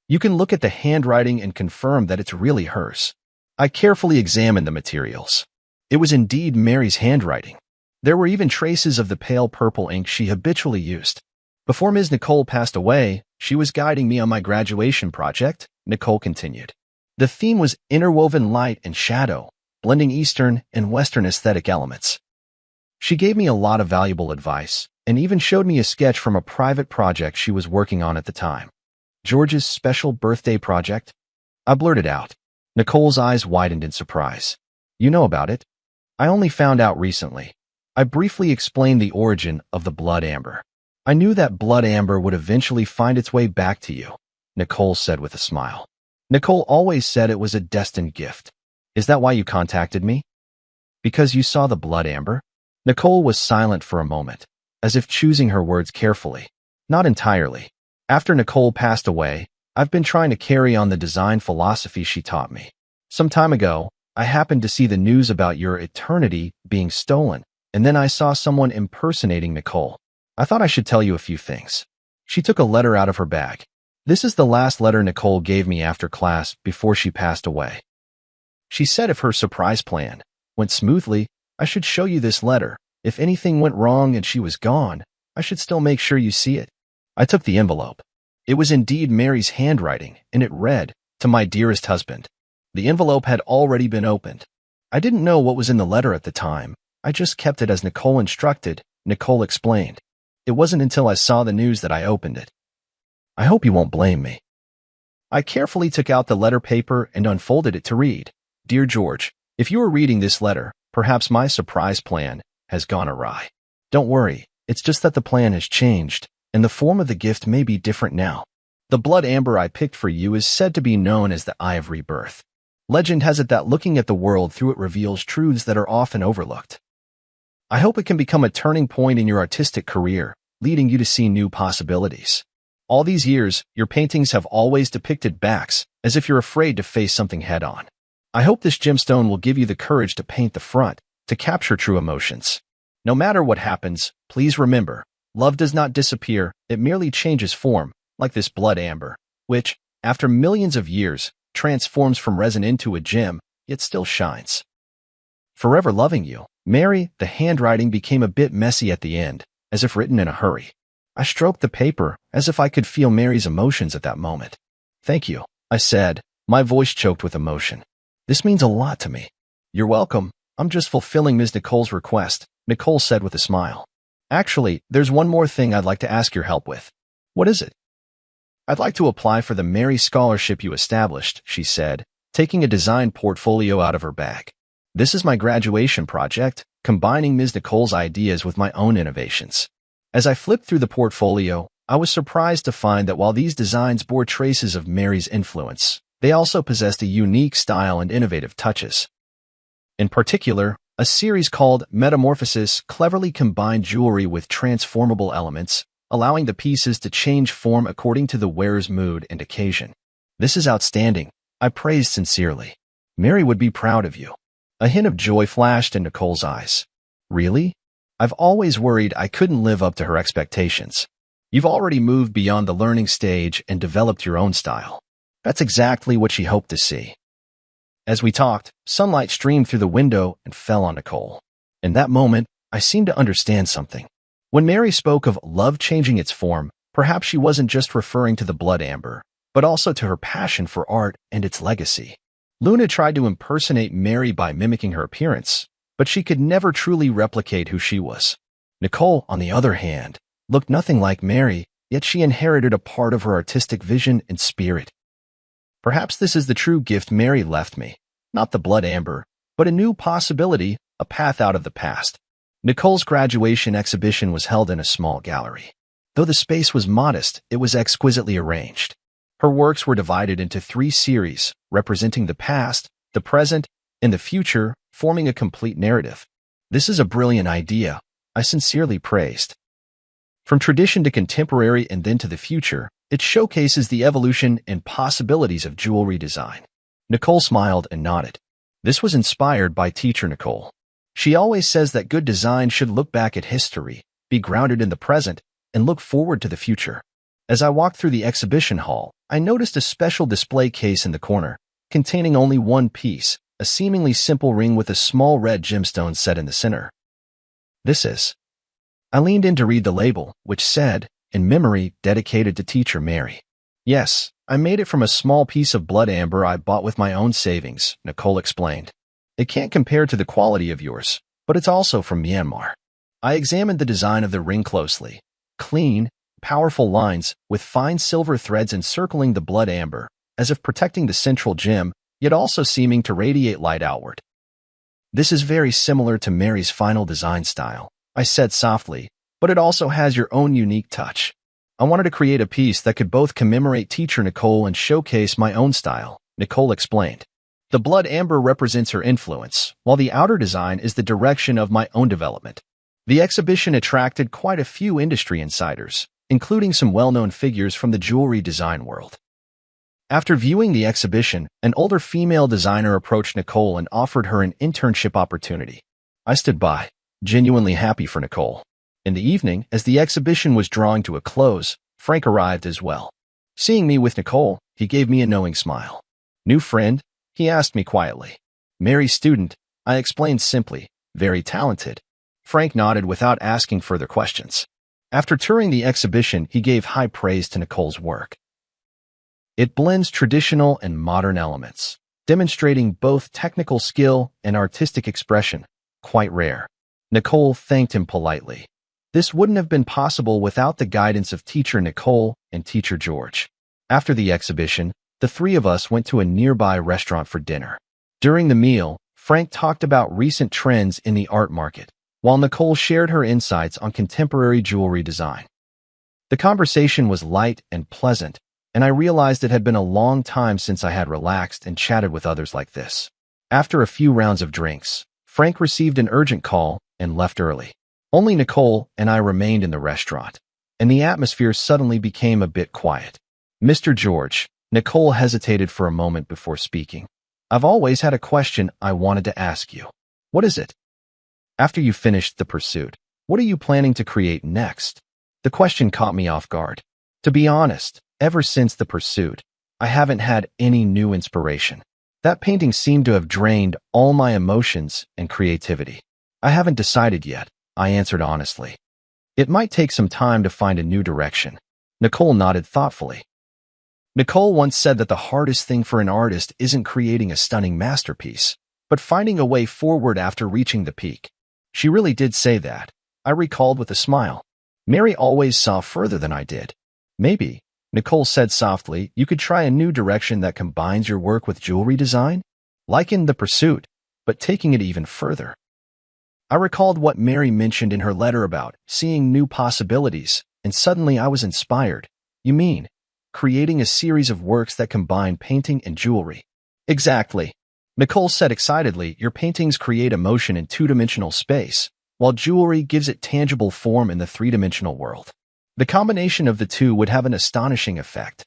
You can look at the handwriting and confirm that it's really hers. I carefully examined the materials. It was indeed Mary's handwriting. There were even traces of the pale purple ink she habitually used. Before Ms. Nicole passed away, she was guiding me on my graduation project, Nicole continued. The theme was interwoven light and shadow, blending Eastern and Western aesthetic elements. She gave me a lot of valuable advice, and even showed me a sketch from a private project she was working on at the time. George's special birthday project? I blurted out. Nicole's eyes widened in surprise. You know about it? I only found out recently. I briefly explained the origin of the blood amber. I knew that blood amber would eventually find its way back to you, Nicole said with a smile. Nicole always said it was a destined gift. Is that why you contacted me? Because you saw the blood amber? Nicole was silent for a moment, as if choosing her words carefully. Not entirely. After Nicole passed away, I've been trying to carry on the design philosophy she taught me. Some time ago, I happened to see the news about your eternity being stolen, and then I saw someone impersonating Nicole. I thought I should tell you a few things. She took a letter out of her bag. This is the last letter Nicole gave me after class before she passed away. She said if her surprise plan went smoothly, I should show you this letter. If anything went wrong and she was gone, I should still make sure you see it. I took the envelope. It was indeed Mary's handwriting, and it read, "To my dearest husband." The envelope had already been opened. I didn't know what was in the letter at the time. I just kept it as Nicole instructed, Nicole explained. It wasn't until I saw the news that I opened it. I hope you won't blame me. I carefully took out the letter paper and unfolded it to read. Dear George, if you are reading this letter, perhaps my surprise plan has gone awry. Don't worry, it's just that the plan has changed, and the form of the gift may be different now. The blood amber I picked for you is said to be known as the Eye of Rebirth. Legend has it that looking at the world through it reveals truths that are often overlooked. I hope it can become a turning point in your artistic career, leading you to see new possibilities. All these years, your paintings have always depicted backs, as if you're afraid to face something head-on. I hope this gemstone will give you the courage to paint the front, to capture true emotions. No matter what happens, please remember, love does not disappear, it merely changes form, like this blood amber, which, after millions of years, transforms from resin into a gem, yet still shines. Forever loving you, Mary. The handwriting became a bit messy at the end, as if written in a hurry. I stroked the paper, as if I could feel Mary's emotions at that moment. Thank you, I said, my voice choked with emotion. This means a lot to me. You're welcome. I'm just fulfilling Ms. Nicole's request, Nicole said with a smile. Actually, there's one more thing I'd like to ask your help with. What is it? I'd like to apply for the Mary Scholarship you established, she said, taking a design portfolio out of her bag. This is my graduation project, combining Ms. Nicole's ideas with my own innovations. As I flipped through the portfolio, I was surprised to find that while these designs bore traces of Mary's influence, they also possessed a unique style and innovative touches. In particular, a series called Metamorphosis cleverly combined jewelry with transformable elements, allowing the pieces to change form according to the wearer's mood and occasion. This is outstanding, I praised sincerely. Mary would be proud of you. A hint of joy flashed in Nicole's eyes. Really? I've always worried I couldn't live up to her expectations. You've already moved beyond the learning stage and developed your own style. That's exactly what she hoped to see. As we talked, sunlight streamed through the window and fell on Nicole. In that moment, I seemed to understand something. When Mary spoke of love changing its form, perhaps she wasn't just referring to the blood amber, but also to her passion for art and its legacy. Luna tried to impersonate Mary by mimicking her appearance, but she could never truly replicate who she was. Nicole, on the other hand, looked nothing like Mary, yet she inherited a part of her artistic vision and spirit. Perhaps this is the true gift Mary left me, not the blood amber, but a new possibility, a path out of the past. Nicole's graduation exhibition was held in a small gallery. Though the space was modest, it was exquisitely arranged. Her works were divided into 3 series, representing the past, the present, and the future, forming a complete narrative. This is a brilliant idea, I sincerely praised. From tradition to contemporary and then to the future, it showcases the evolution and possibilities of jewelry design. Nicole smiled and nodded. This was inspired by teacher Nicole. She always says that good design should look back at history, be grounded in the present, and look forward to the future. As I walked through the exhibition hall, I noticed a special display case in the corner, containing only one piece, a seemingly simple ring with a small red gemstone set in the center. This is. I leaned in to read the label, which said, "In memory, dedicated to Teacher Mary." Yes, I made it from a small piece of blood amber I bought with my own savings, Nicole explained. It can't compare to the quality of yours, but it's also from Myanmar. I examined the design of the ring closely. Clean, powerful lines with fine silver threads encircling the blood amber, as if protecting the central gem, yet also seeming to radiate light outward. This is very similar to Mary's final design style, I said softly, but it also has your own unique touch. I wanted to create a piece that could both commemorate Teacher Nicole and showcase my own style, Nicole explained. The blood amber represents her influence, while the outer design is the direction of my own development. The exhibition attracted quite a few industry insiders, including some well-known figures from the jewelry design world. After viewing the exhibition, an older female designer approached Nicole and offered her an internship opportunity. I stood by, genuinely happy for Nicole. In the evening, as the exhibition was drawing to a close, Frank arrived as well. Seeing me with Nicole, he gave me a knowing smile. "New friend?" he asked me quietly. "Mary's student," I explained simply. "Very talented." Frank nodded without asking further questions. After touring the exhibition, he gave high praise to Nicole's work. It blends traditional and modern elements, demonstrating both technical skill and artistic expression, quite rare. Nicole thanked him politely. This wouldn't have been possible without the guidance of Teacher Nicole and Teacher George. After the exhibition, the three of us went to a nearby restaurant for dinner. During the meal, Frank talked about recent trends in the art market, while Nicole shared her insights on contemporary jewelry design. The conversation was light and pleasant, and I realized it had been a long time since I had relaxed and chatted with others like this. After a few rounds of drinks, Frank received an urgent call and left early. Only Nicole and I remained in the restaurant, and the atmosphere suddenly became a bit quiet. "Mr. George," Nicole hesitated for a moment before speaking. "I've always had a question I wanted to ask you." "What is it?" "After you finished The Pursuit, what are you planning to create next?" The question caught me off guard. To be honest, ever since The Pursuit, I haven't had any new inspiration. That painting seemed to have drained all my emotions and creativity. "I haven't decided yet," I answered honestly. "It might take some time to find a new direction." Nicole nodded thoughtfully. Nicole once said that the hardest thing for an artist isn't creating a stunning masterpiece, but finding a way forward after reaching the peak. She really did say that, I recalled with a smile. Mary always saw further than I did. "Maybe," Nicole said softly, "you could try a new direction that combines your work with jewelry design? Like in The Pursuit, but taking it even further." I recalled what Mary mentioned in her letter about seeing new possibilities, and suddenly I was inspired. "You mean creating a series of works that combine painting and jewelry?" "Exactly," Nicole said excitedly. "Your paintings create emotion in two-dimensional space, while jewelry gives it tangible form in the three-dimensional world. The combination of the two would have an astonishing effect."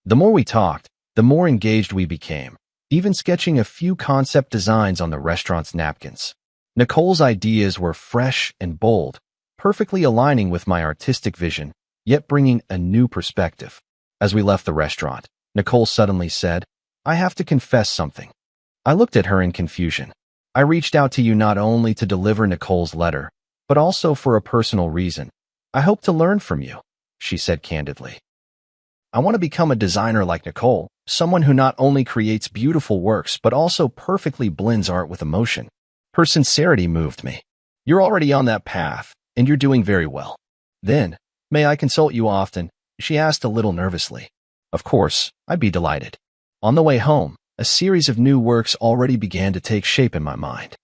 The more we talked, the more engaged we became, even sketching a few concept designs on the restaurant's napkins. Nicole's ideas were fresh and bold, perfectly aligning with my artistic vision, yet bringing a new perspective. As we left the restaurant, Nicole suddenly said, "I have to confess something." I looked at her in confusion. "I reached out to you not only to deliver Nicole's letter, but also for a personal reason. I hope to learn from you," she said candidly. "I want to become a designer like Nicole, someone who not only creates beautiful works but also perfectly blends art with emotion." Her sincerity moved me. "You're already on that path, and you're doing very well." "Then, may I consult you often?" she asked a little nervously. "Of course, I'd be delighted." On the way home, a series of new works already began to take shape in my mind.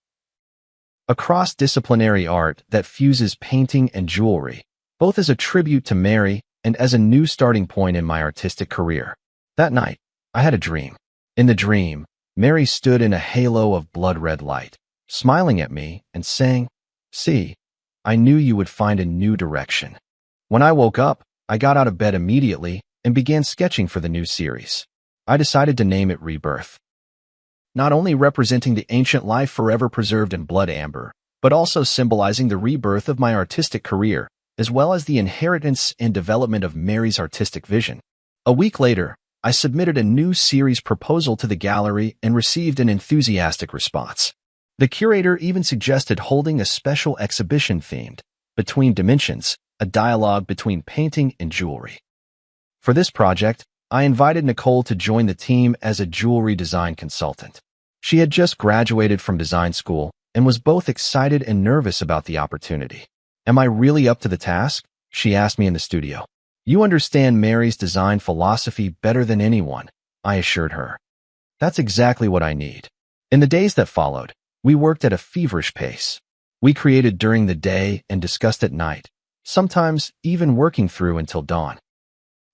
A cross-disciplinary art that fuses painting and jewelry, both as a tribute to Mary and as a new starting point in my artistic career. That night, I had a dream. In the dream, Mary stood in a halo of blood-red light, smiling at me and saying, "See, I knew you would find a new direction." When I woke up, I got out of bed immediately and began sketching for the new series. I decided to name it Rebirth, not only representing the ancient life forever preserved in blood amber, but also symbolizing the rebirth of my artistic career, as well as the inheritance and development of Mary's artistic vision. A week later, I submitted a new series proposal to the gallery and received an enthusiastic response. The curator even suggested holding a special exhibition themed Between Dimensions, a dialogue between painting and jewelry. For this project, I invited Nicole to join the team as a jewelry design consultant. She had just graduated from design school and was both excited and nervous about the opportunity. "Am I really up to the task?" she asked me in the studio. "You understand Mary's design philosophy better than anyone," I assured her. "That's exactly what I need." In the days that followed, we worked at a feverish pace. We created during the day and discussed at night, sometimes even working through until dawn.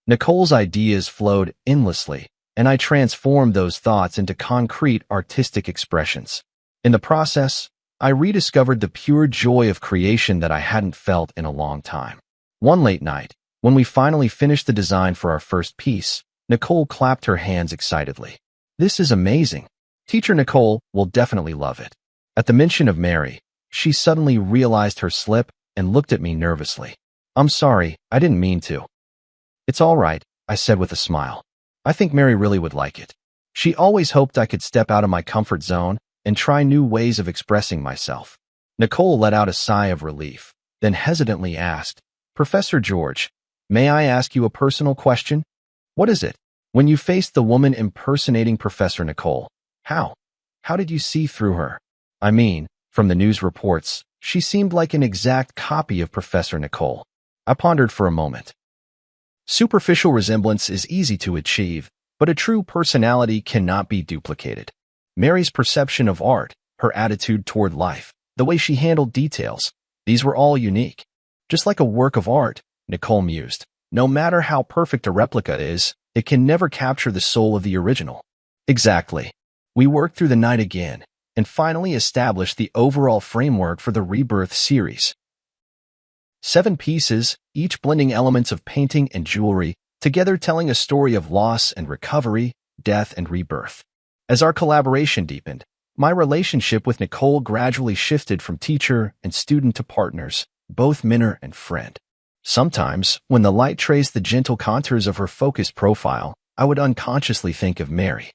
Nicole's ideas flowed endlessly, and I transformed those thoughts into concrete artistic expressions. In the process, I rediscovered the pure joy of creation that I hadn't felt in a long time. One late night, when we finally finished the design for our first piece, Nicole clapped her hands excitedly. "This is amazing. Teacher Nicole will definitely love it." At the mention of Mary, she suddenly realized her slip and looked at me nervously. "I'm sorry, I didn't mean to." "It's all right," I said with a smile. "I think Mary really would like it. She always hoped I could step out of my comfort zone and try new ways of expressing myself." Nicole let out a sigh of relief, then hesitantly asked, "Professor George, may I ask you a personal question?" "What is it?" "When you faced the woman impersonating Professor Nicole, how did you see through her? I mean, from the news reports, she seemed like an exact copy of Professor Nicole." I pondered for a moment. Superficial resemblance is easy to achieve, but a true personality cannot be duplicated. Mary's perception of art, her attitude toward life, the way she handled details, these were all unique. Just like a work of art, Nicole mused, no matter how perfect a replica is, it can never capture the soul of the original. Exactly. We worked through the night again, and finally established the overall framework for the Rebirth series. 7 pieces, each blending elements of painting and jewelry, together telling a story of loss and recovery, death and rebirth. As our collaboration deepened, my relationship with Nicole gradually shifted from teacher and student to partners, both mentor and friend. Sometimes, when the light traced the gentle contours of her focused profile, I would unconsciously think of Mary.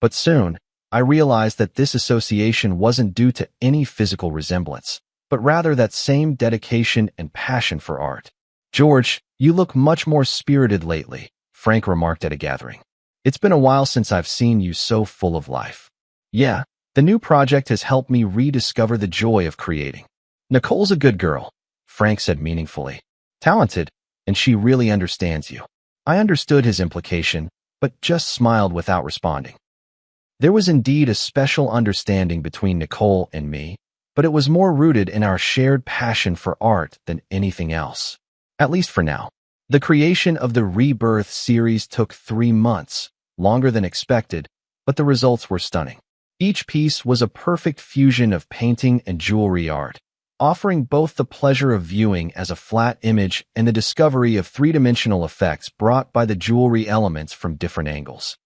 But soon, I realized that this association wasn't due to any physical resemblance, but rather that same dedication and passion for art. "George, you look much more spirited lately," Frank remarked at a gathering. "It's been a while since I've seen you so full of life." "Yeah, the new project has helped me rediscover the joy of creating." "Nicole's a good girl," Frank said meaningfully. "Talented, and she really understands you." I understood his implication, but just smiled without responding. There was indeed a special understanding between Nicole and me, but it was more rooted in our shared passion for art than anything else. At least for now. The creation of the Rebirth series took 3 months, longer than expected, but the results were stunning. Each piece was a perfect fusion of painting and jewelry art, offering both the pleasure of viewing as a flat image and the discovery of 3-dimensional effects brought by the jewelry elements from different angles.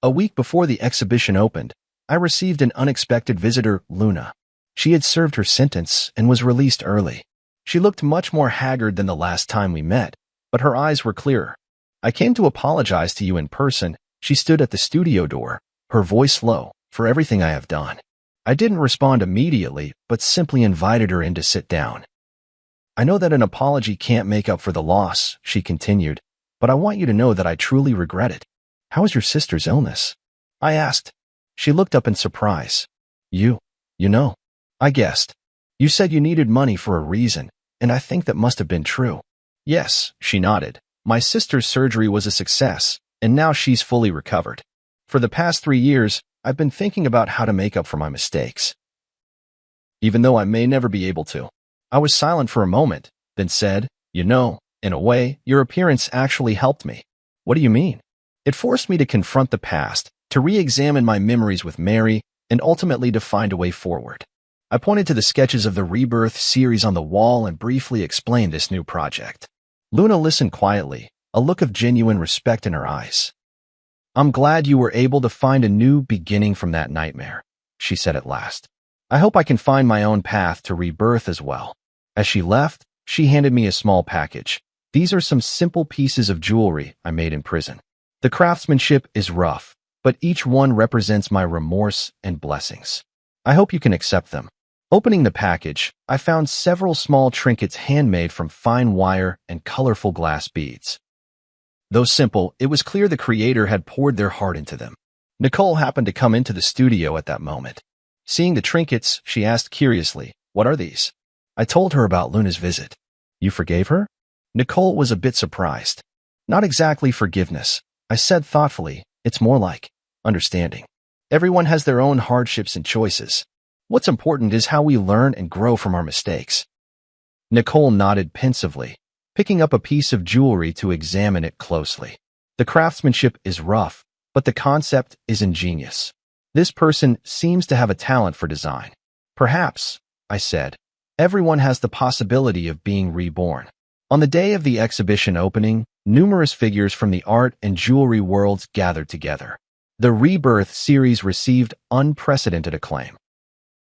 A week before the exhibition opened, I received an unexpected visitor, Luna. She had served her sentence and was released early. She looked much more haggard than the last time we met, but her eyes were clearer. "I came to apologize to you in person." She stood at the studio door, her voice low, "for everything I have done." I didn't respond immediately, but simply invited her in to sit down. "I know that an apology can't make up for the loss," she continued, "but I want you to know that I truly regret it." "How is your sister's illness?" I asked. She looked up in surprise. You know. I guessed. "You said you needed money for a reason, and I think that must have been true." "Yes," she nodded. "My sister's surgery was a success, and now she's fully recovered. For the past 3 years, I've been thinking about how to make up for my mistakes, even though I may never be able to." I was silent for a moment, then said, "You know, in a way, your appearance actually helped me." "What do you mean?" "It forced me to confront the past, to re-examine my memories with Mary, and ultimately to find a way forward. I pointed to the sketches of the Rebirth series on the wall and briefly explained this new project. Luna listened quietly, a look of genuine respect in her eyes. "I'm glad you were able to find a new beginning from that nightmare," she said at last. "I hope I can find my own path to rebirth as well." As she left, she handed me a small package. "These are some simple pieces of jewelry I made in prison. The craftsmanship is rough, but each one represents my remorse and blessings. I hope you can accept them." Opening the package, I found several small trinkets handmade from fine wire and colorful glass beads. Though simple, it was clear the creator had poured their heart into them. Nicole happened to come into the studio at that moment. Seeing the trinkets, she asked curiously, "What are these?" I told her about Luna's visit. "You forgave her?" Nicole was a bit surprised. "Not exactly forgiveness," I said thoughtfully. "It's more like understanding. Everyone has their own hardships and choices. What's important is how we learn and grow from our mistakes." Nicole nodded pensively, picking up a piece of jewelry to examine it closely. "The craftsmanship is rough, but the concept is ingenious. This person seems to have a talent for design." "Perhaps," I said. "Everyone has the possibility of being reborn." On the day of the exhibition opening, numerous figures from the art and jewelry worlds gathered together. The Rebirth series received unprecedented acclaim.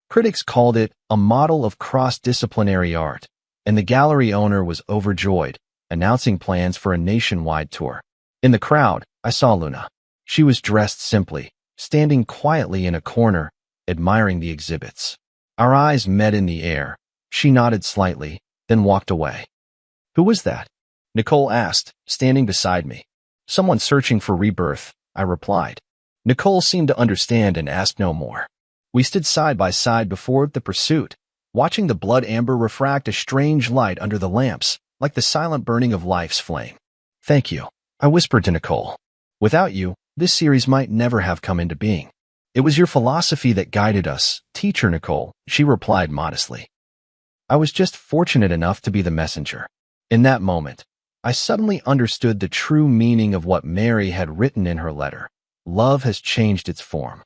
Critics called it a model of cross-disciplinary art, and the gallery owner was overjoyed, announcing plans for a nationwide tour. In the crowd, I saw Luna. She was dressed simply, standing quietly in a corner, admiring the exhibits. Our eyes met in the air. She nodded slightly, then walked away. "Who was that?" Nicole asked, standing beside me. "Someone searching for rebirth," I replied. Nicole seemed to understand and asked no more. We stood side by side before the pursuit, watching the blood amber refract a strange light under the lamps, like the silent burning of life's flame. "Thank you," I whispered to Nicole. "Without you, this series might never have come into being." "It was your philosophy that guided us, Teacher Nicole," she replied modestly. "I was just fortunate enough to be the messenger." In that moment, I suddenly understood the true meaning of what Mary had written in her letter. Love has changed its form.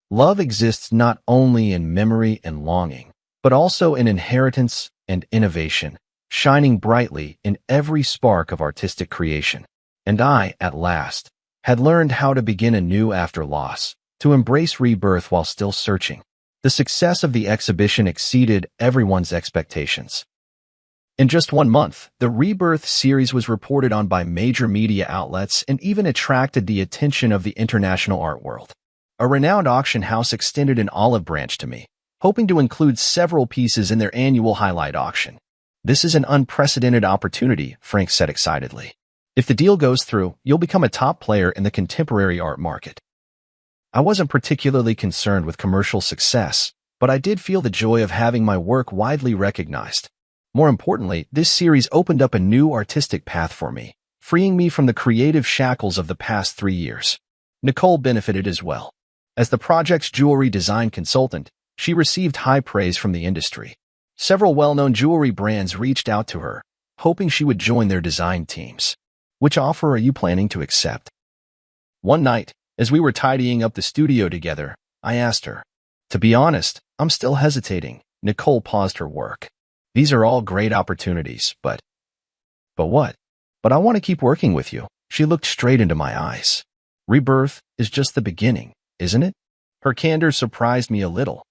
Love exists not only in memory and longing, but also in inheritance and innovation, shining brightly in every spark of artistic creation. And I, at last, had learned how to begin anew after loss, to embrace rebirth while still searching. The success of the exhibition exceeded everyone's expectations. In just 1 month, the Rebirth series was reported on by major media outlets and even attracted the attention of the international art world. A renowned auction house extended an olive branch to me, hoping to include several pieces in their annual highlight auction. "This is an unprecedented opportunity," Frank said excitedly. "If the deal goes through, you'll become a top player in the contemporary art market." I wasn't particularly concerned with commercial success, but I did feel the joy of having my work widely recognized. More importantly, this series opened up a new artistic path for me, freeing me from the creative shackles of the past 3 years. Nicole benefited as well. As the project's jewelry design consultant, she received high praise from the industry. Several well-known jewelry brands reached out to her, hoping she would join their design teams. "Which offer are you planning to accept?" One night, as we were tidying up the studio together, I asked her. "To be honest, I'm still hesitating." Nicole paused her work. "These are all great opportunities, but..." "But what?" "But I want to keep working with you." She looked straight into my eyes. "Rebirth is just the beginning, isn't it?" Her candor surprised me a little.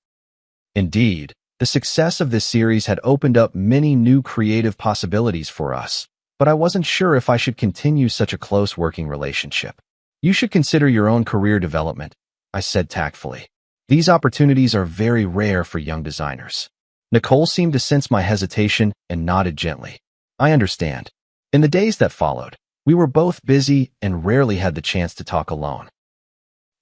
Indeed, the success of this series had opened up many new creative possibilities for us, but I wasn't sure if I should continue such a close working relationship. "You should consider your own career development," I said tactfully. "These opportunities are very rare for young designers." Nicole seemed to sense my hesitation and nodded gently. "I understand." In the days that followed, we were both busy and rarely had the chance to talk alone.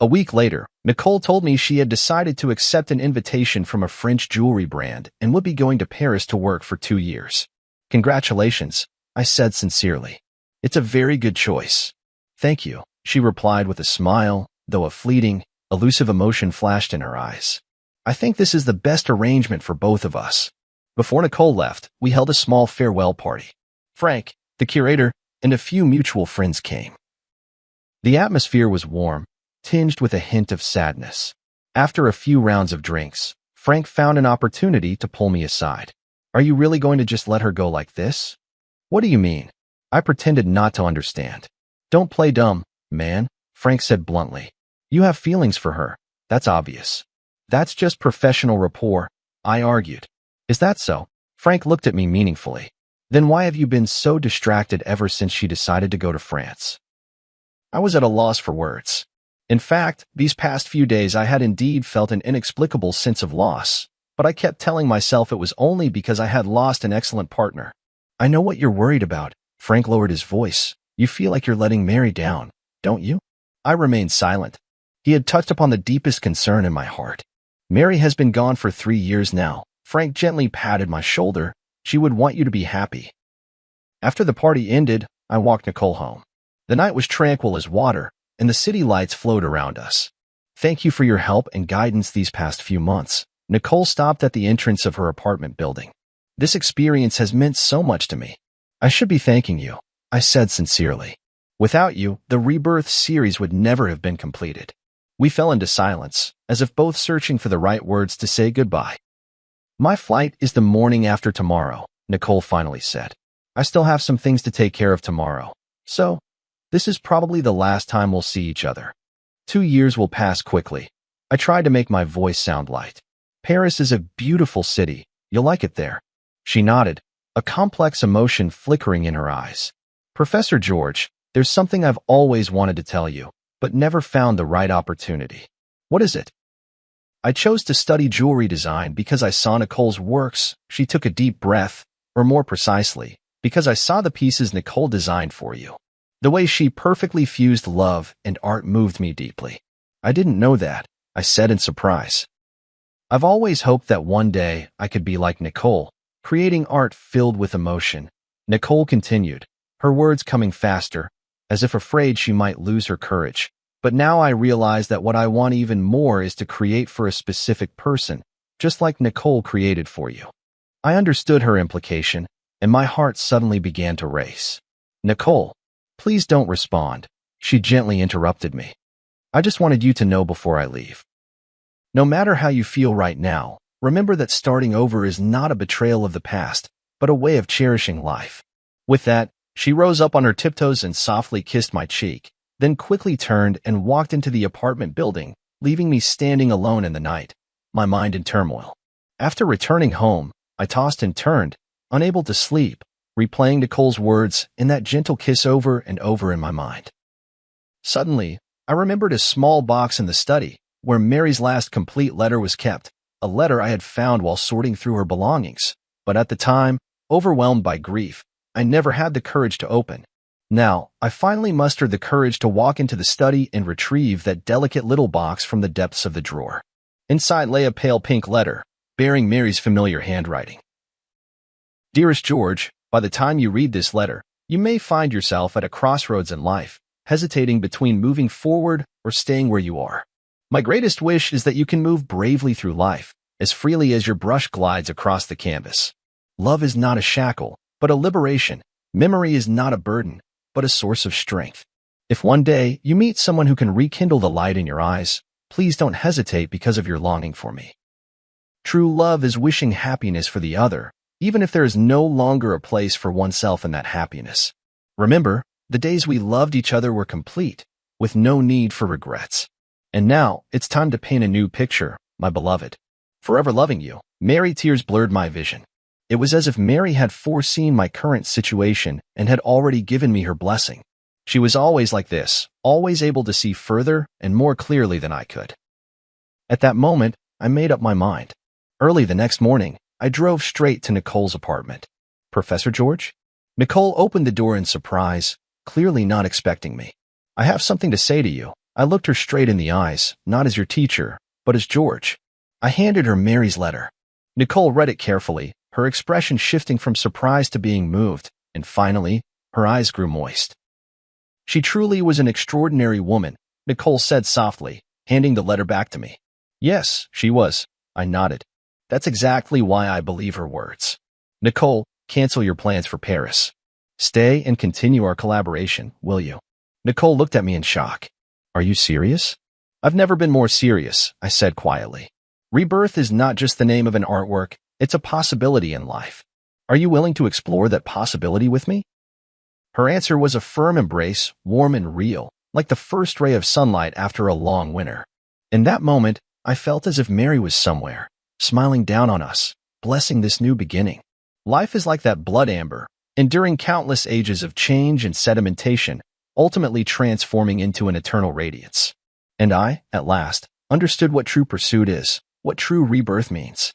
A week later, Nicole told me she had decided to accept an invitation from a French jewelry brand and would be going to Paris to work for 2 years. "Congratulations," I said sincerely. "It's a very good choice." "Thank you," she replied with a smile, though a fleeting, elusive emotion flashed in her eyes. "I think this is the best arrangement for both of us." Before Nicole left, we held a small farewell party. Frank, the curator, and a few mutual friends came. The atmosphere was warm, tinged with a hint of sadness. After a few rounds of drinks, Frank found an opportunity to pull me aside. Are you really going to just let her go like this? What do you mean? I pretended not to understand. Don't play dumb, man, Frank said bluntly. You have feelings for her. That's obvious. That's just professional rapport, I argued. Is that so? Frank looked at me meaningfully. Then why have you been so distracted ever since she decided to go to France? I was at a loss for words. In fact, these past few days I had indeed felt an inexplicable sense of loss, but I kept telling myself it was only because I had lost an excellent partner. I know what you're worried about, Frank lowered his voice. You feel like you're letting Mary down, don't you? I remained silent. He had touched upon the deepest concern in my heart. Mary has been gone for 3 years now. Frank gently patted my shoulder. She would want you to be happy. After the party ended, I walked Nicole home. The night was tranquil as water, and the city lights flowed around us. Thank you for your help and guidance these past few months. Nicole stopped at the entrance of her apartment building. This experience has meant so much to me. I should be thanking you, I said sincerely. Without you, the Rebirth series would never have been completed. We fell into silence, as if both searching for the right words to say goodbye. My flight is the morning after tomorrow, Nicole finally said. I still have some things to take care of tomorrow, so this is probably the last time we'll see each other. 2 years will pass quickly. I tried to make my voice sound light. Paris is a beautiful city. You'll like it there. She nodded, a complex emotion flickering in her eyes. Professor George, there's something I've always wanted to tell you, but never found the right opportunity. What is it? I chose to study jewelry design because I saw Nicole's works. She took a deep breath, or more precisely, because I saw the pieces Nicole designed for you. The way she perfectly fused love and art moved me deeply. I didn't know that, I said in surprise. I've always hoped that one day I could be like Nicole, creating art filled with emotion. Nicole continued, her words coming faster, as if afraid she might lose her courage. But now I realize that what I want even more is to create for a specific person, just like Nicole created for you. I understood her implication, and my heart suddenly began to race. Nicole, please don't respond, she gently interrupted me. I just wanted you to know before I leave. No matter how you feel right now, remember that starting over is not a betrayal of the past, but a way of cherishing life. With that, she rose up on her tiptoes and softly kissed my cheek, then quickly turned and walked into the apartment building, leaving me standing alone in the night, my mind in turmoil. After returning home, I tossed and turned, unable to sleep, replaying Nicole's words and that gentle kiss over and over in my mind. Suddenly, I remembered a small box in the study, where Mary's last complete letter was kept, a letter I had found while sorting through her belongings. But at the time, overwhelmed by grief, I never had the courage to open. Now, I finally mustered the courage to walk into the study and retrieve that delicate little box from the depths of the drawer. Inside lay a pale pink letter, bearing Mary's familiar handwriting. Dearest George, by the time you read this letter, you may find yourself at a crossroads in life, hesitating between moving forward or staying where you are. My greatest wish is that you can move bravely through life, as freely as your brush glides across the canvas. Love is not a shackle, but a liberation. Memory is not a burden, but a source of strength. If one day you meet someone who can rekindle the light in your eyes, please don't hesitate because of your longing for me. True love is wishing happiness for the other, even if there is no longer a place for oneself in that happiness. Remember, the days we loved each other were complete, with no need for regrets. And now, it's time to paint a new picture, my beloved. Forever loving you. Mary. Tears blurred my vision. It was as if Mary had foreseen my current situation and had already given me her blessing. She was always like this, always able to see further and more clearly than I could. At that moment, I made up my mind. Early the next morning, I drove straight to Nicole's apartment. Professor George? Nicole opened the door in surprise, clearly not expecting me. I have something to say to you. I looked her straight in the eyes, not as your teacher, but as George. I handed her Mary's letter. Nicole read it carefully, her expression shifting from surprise to being moved, and finally, her eyes grew moist. She truly was an extraordinary woman, Nicole said softly, handing the letter back to me. Yes, she was, I nodded. That's exactly why I believe her words. Nicole, cancel your plans for Paris. Stay and continue our collaboration, will you? Nicole looked at me in shock. Are you serious? I've never been more serious, I said quietly. Rebirth is not just the name of an artwork, it's a possibility in life. Are you willing to explore that possibility with me? Her answer was a firm embrace, warm and real, like the first ray of sunlight after a long winter. In that moment, I felt as if Mary was somewhere, smiling down on us, blessing this new beginning. Life is like that blood amber, enduring countless ages of change and sedimentation, ultimately transforming into an eternal radiance. And I, at last, understood what true pursuit is, what true rebirth means.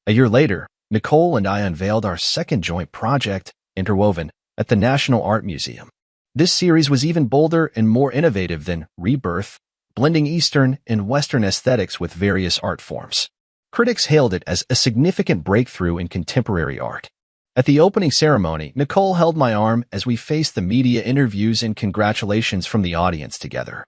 A year later, Nicole and I unveiled our second joint project, Interwoven, at the National Art Museum. This series was even bolder and more innovative than Rebirth, blending Eastern and Western aesthetics with various art forms. Critics hailed it as a significant breakthrough in contemporary art. At the opening ceremony, Nicole held my arm as we faced the media interviews and congratulations from the audience together.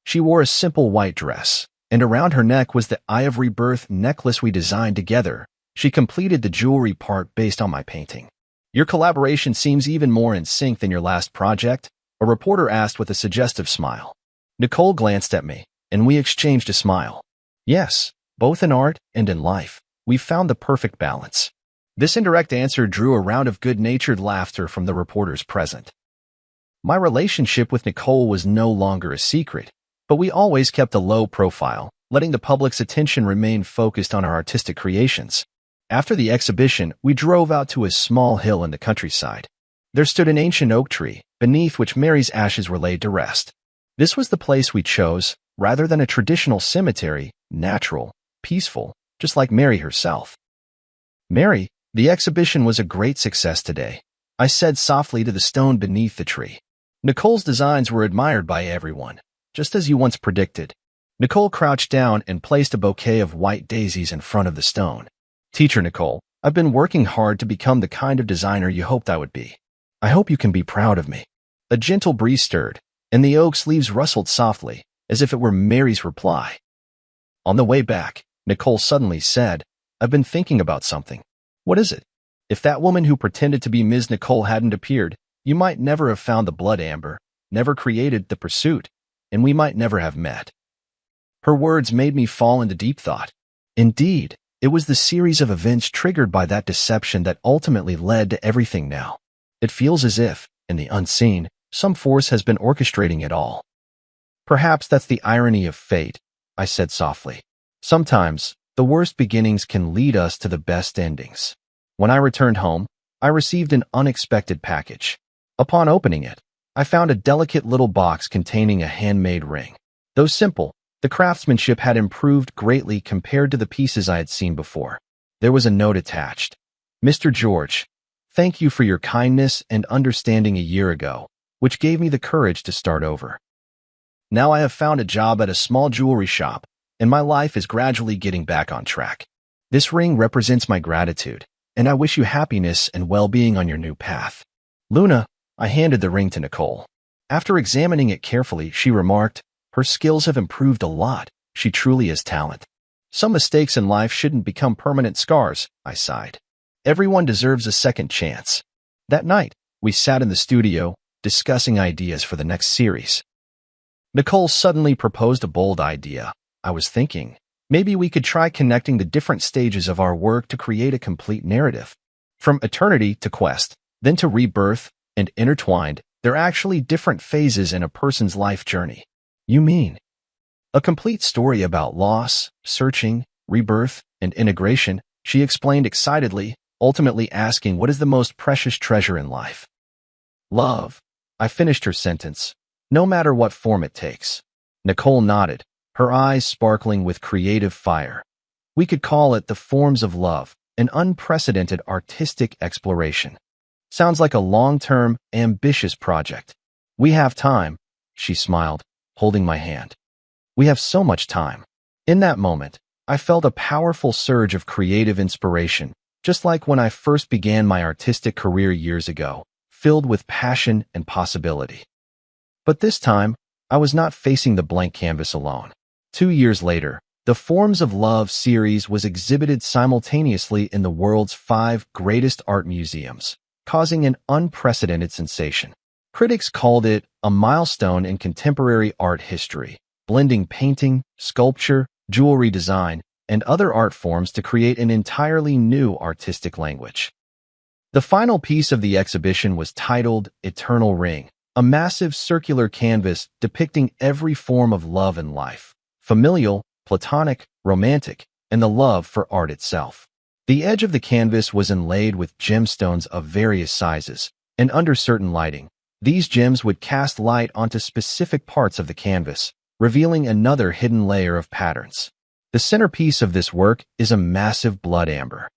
She wore a simple white dress, and around her neck was the Eye of Rebirth necklace we designed together. She completed the jewelry part based on my painting. Your collaboration seems even more in sync than your last project, a reporter asked with a suggestive smile. Nicole glanced at me, and we exchanged a smile. Yes, both in art and in life, we found the perfect balance. This indirect answer drew a round of good-natured laughter from the reporters present. My relationship with Nicole was no longer a secret, but we always kept a low profile, letting the public's attention remain focused on our artistic creations. After the exhibition, we drove out to a small hill in the countryside. There stood an ancient oak tree, beneath which Mary's ashes were laid to rest. This was the place we chose, rather than a traditional cemetery, natural, peaceful, just like Mary herself. Mary, the exhibition was a great success today, I said softly to the stone beneath the tree. Nicole's designs were admired by everyone, just as you once predicted. Nicole crouched down and placed a bouquet of white daisies in front of the stone. Teacher Nicole, I've been working hard to become the kind of designer you hoped I would be. I hope you can be proud of me. A gentle breeze stirred, and the oak's leaves rustled softly, as if it were Mary's reply. On the way back, Nicole suddenly said, I've been thinking about something. What is it? If that woman who pretended to be Ms. Nicole hadn't appeared, you might never have found the blood amber, never created the pursuit, and we might never have met. Her words made me fall into deep thought. Indeed, it was the series of events triggered by that deception that ultimately led to everything now. It feels as if, in the unseen, some force has been orchestrating it all. Perhaps that's the irony of fate, I said softly. Sometimes, the worst beginnings can lead us to the best endings. When I returned home, I received an unexpected package. Upon opening it, I found a delicate little box containing a handmade ring. Though simple, the craftsmanship had improved greatly compared to the pieces I had seen before. There was a note attached. Mr. George, thank you for your kindness and understanding a year ago, which gave me the courage to start over. Now I have found a job at a small jewelry shop, and my life is gradually getting back on track. This ring represents my gratitude, and I wish you happiness and well-being on your new path. Luna, I handed the ring to Nicole. After examining it carefully, she remarked, her skills have improved a lot. She truly has talent. Some mistakes in life shouldn't become permanent scars, I sighed. Everyone deserves a second chance. That night, we sat in the studio, discussing ideas for the next series. Nicole suddenly proposed a bold idea. I was thinking, maybe we could try connecting the different stages of our work to create a complete narrative. From eternity to quest, then to rebirth, and intertwined, they're actually different phases in a person's life journey. You mean? A complete story about loss, searching, rebirth, and integration, she explained excitedly, ultimately asking what is the most precious treasure in life. Love. I finished her sentence, no matter what form it takes. Nicole nodded, her eyes sparkling with creative fire. We could call it the forms of love, an unprecedented artistic exploration. Sounds like a long-term, ambitious project. We have time, she smiled, holding my hand. We have so much time. In that moment, I felt a powerful surge of creative inspiration, just like when I first began my artistic career years ago, filled with passion and possibility. But this time, I was not facing the blank canvas alone. 2 years later, the Forms of Love series was exhibited simultaneously in the world's 5 greatest art museums, causing an unprecedented sensation. Critics called it a milestone in contemporary art history, blending painting, sculpture, jewelry design, and other art forms to create an entirely new artistic language. The final piece of the exhibition was titled Eternal Ring, a massive circular canvas depicting every form of love in life, familial, platonic, romantic, and the love for art itself. The edge of the canvas was inlaid with gemstones of various sizes, and under certain lighting, these gems would cast light onto specific parts of the canvas, revealing another hidden layer of patterns. The centerpiece of this work is a massive blood amber.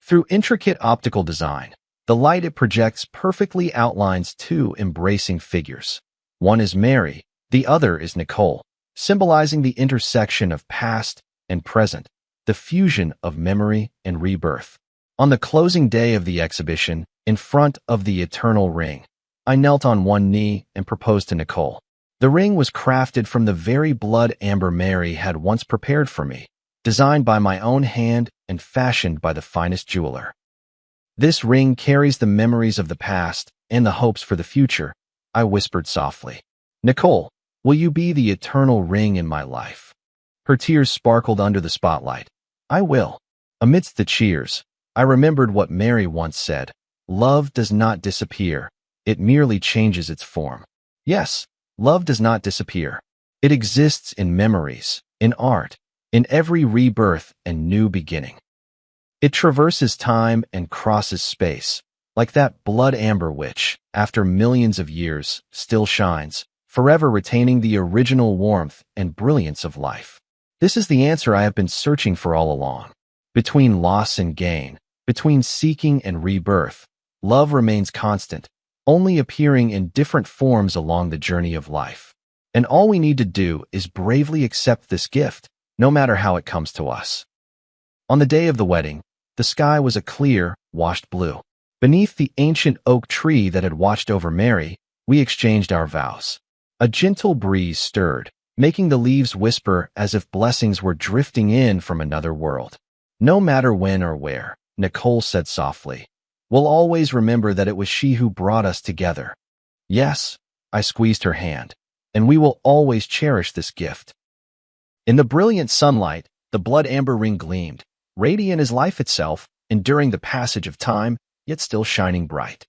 Through intricate optical design, the light it projects perfectly outlines two embracing figures. One is Mary, the other is Nicole, symbolizing the intersection of past and present, the fusion of memory and rebirth. On the closing day of the exhibition, in front of the Eternal Ring, I knelt on one knee and proposed to Nicole. The ring was crafted from the very blood amber Mary had once prepared for me, designed by my own hand and fashioned by the finest jeweler. This ring carries the memories of the past and the hopes for the future, I whispered softly. Nicole, will you be the eternal ring in my life? Her tears sparkled under the spotlight. I will. Amidst the cheers, I remembered what Mary once said. Love does not disappear. It merely changes its form. Yes, love does not disappear. It exists in memories, in art, in every rebirth and new beginning. It traverses time and crosses space, like that blood amber which, after millions of years, still shines, forever retaining the original warmth and brilliance of life. This is the answer I have been searching for all along. Between loss and gain, between seeking and rebirth, love remains constant, only appearing in different forms along the journey of life. And all we need to do is bravely accept this gift, no matter how it comes to us. On the day of the wedding, the sky was a clear, washed blue. Beneath the ancient oak tree that had watched over Mary, we exchanged our vows. A gentle breeze stirred, making the leaves whisper as if blessings were drifting in from another world. No matter when or where, Nicole said softly, we'll always remember that it was she who brought us together. Yes, I squeezed her hand, and we will always cherish this gift. In the brilliant sunlight, the blood amber ring gleamed, radiant as life itself, enduring the passage of time, yet still shining bright.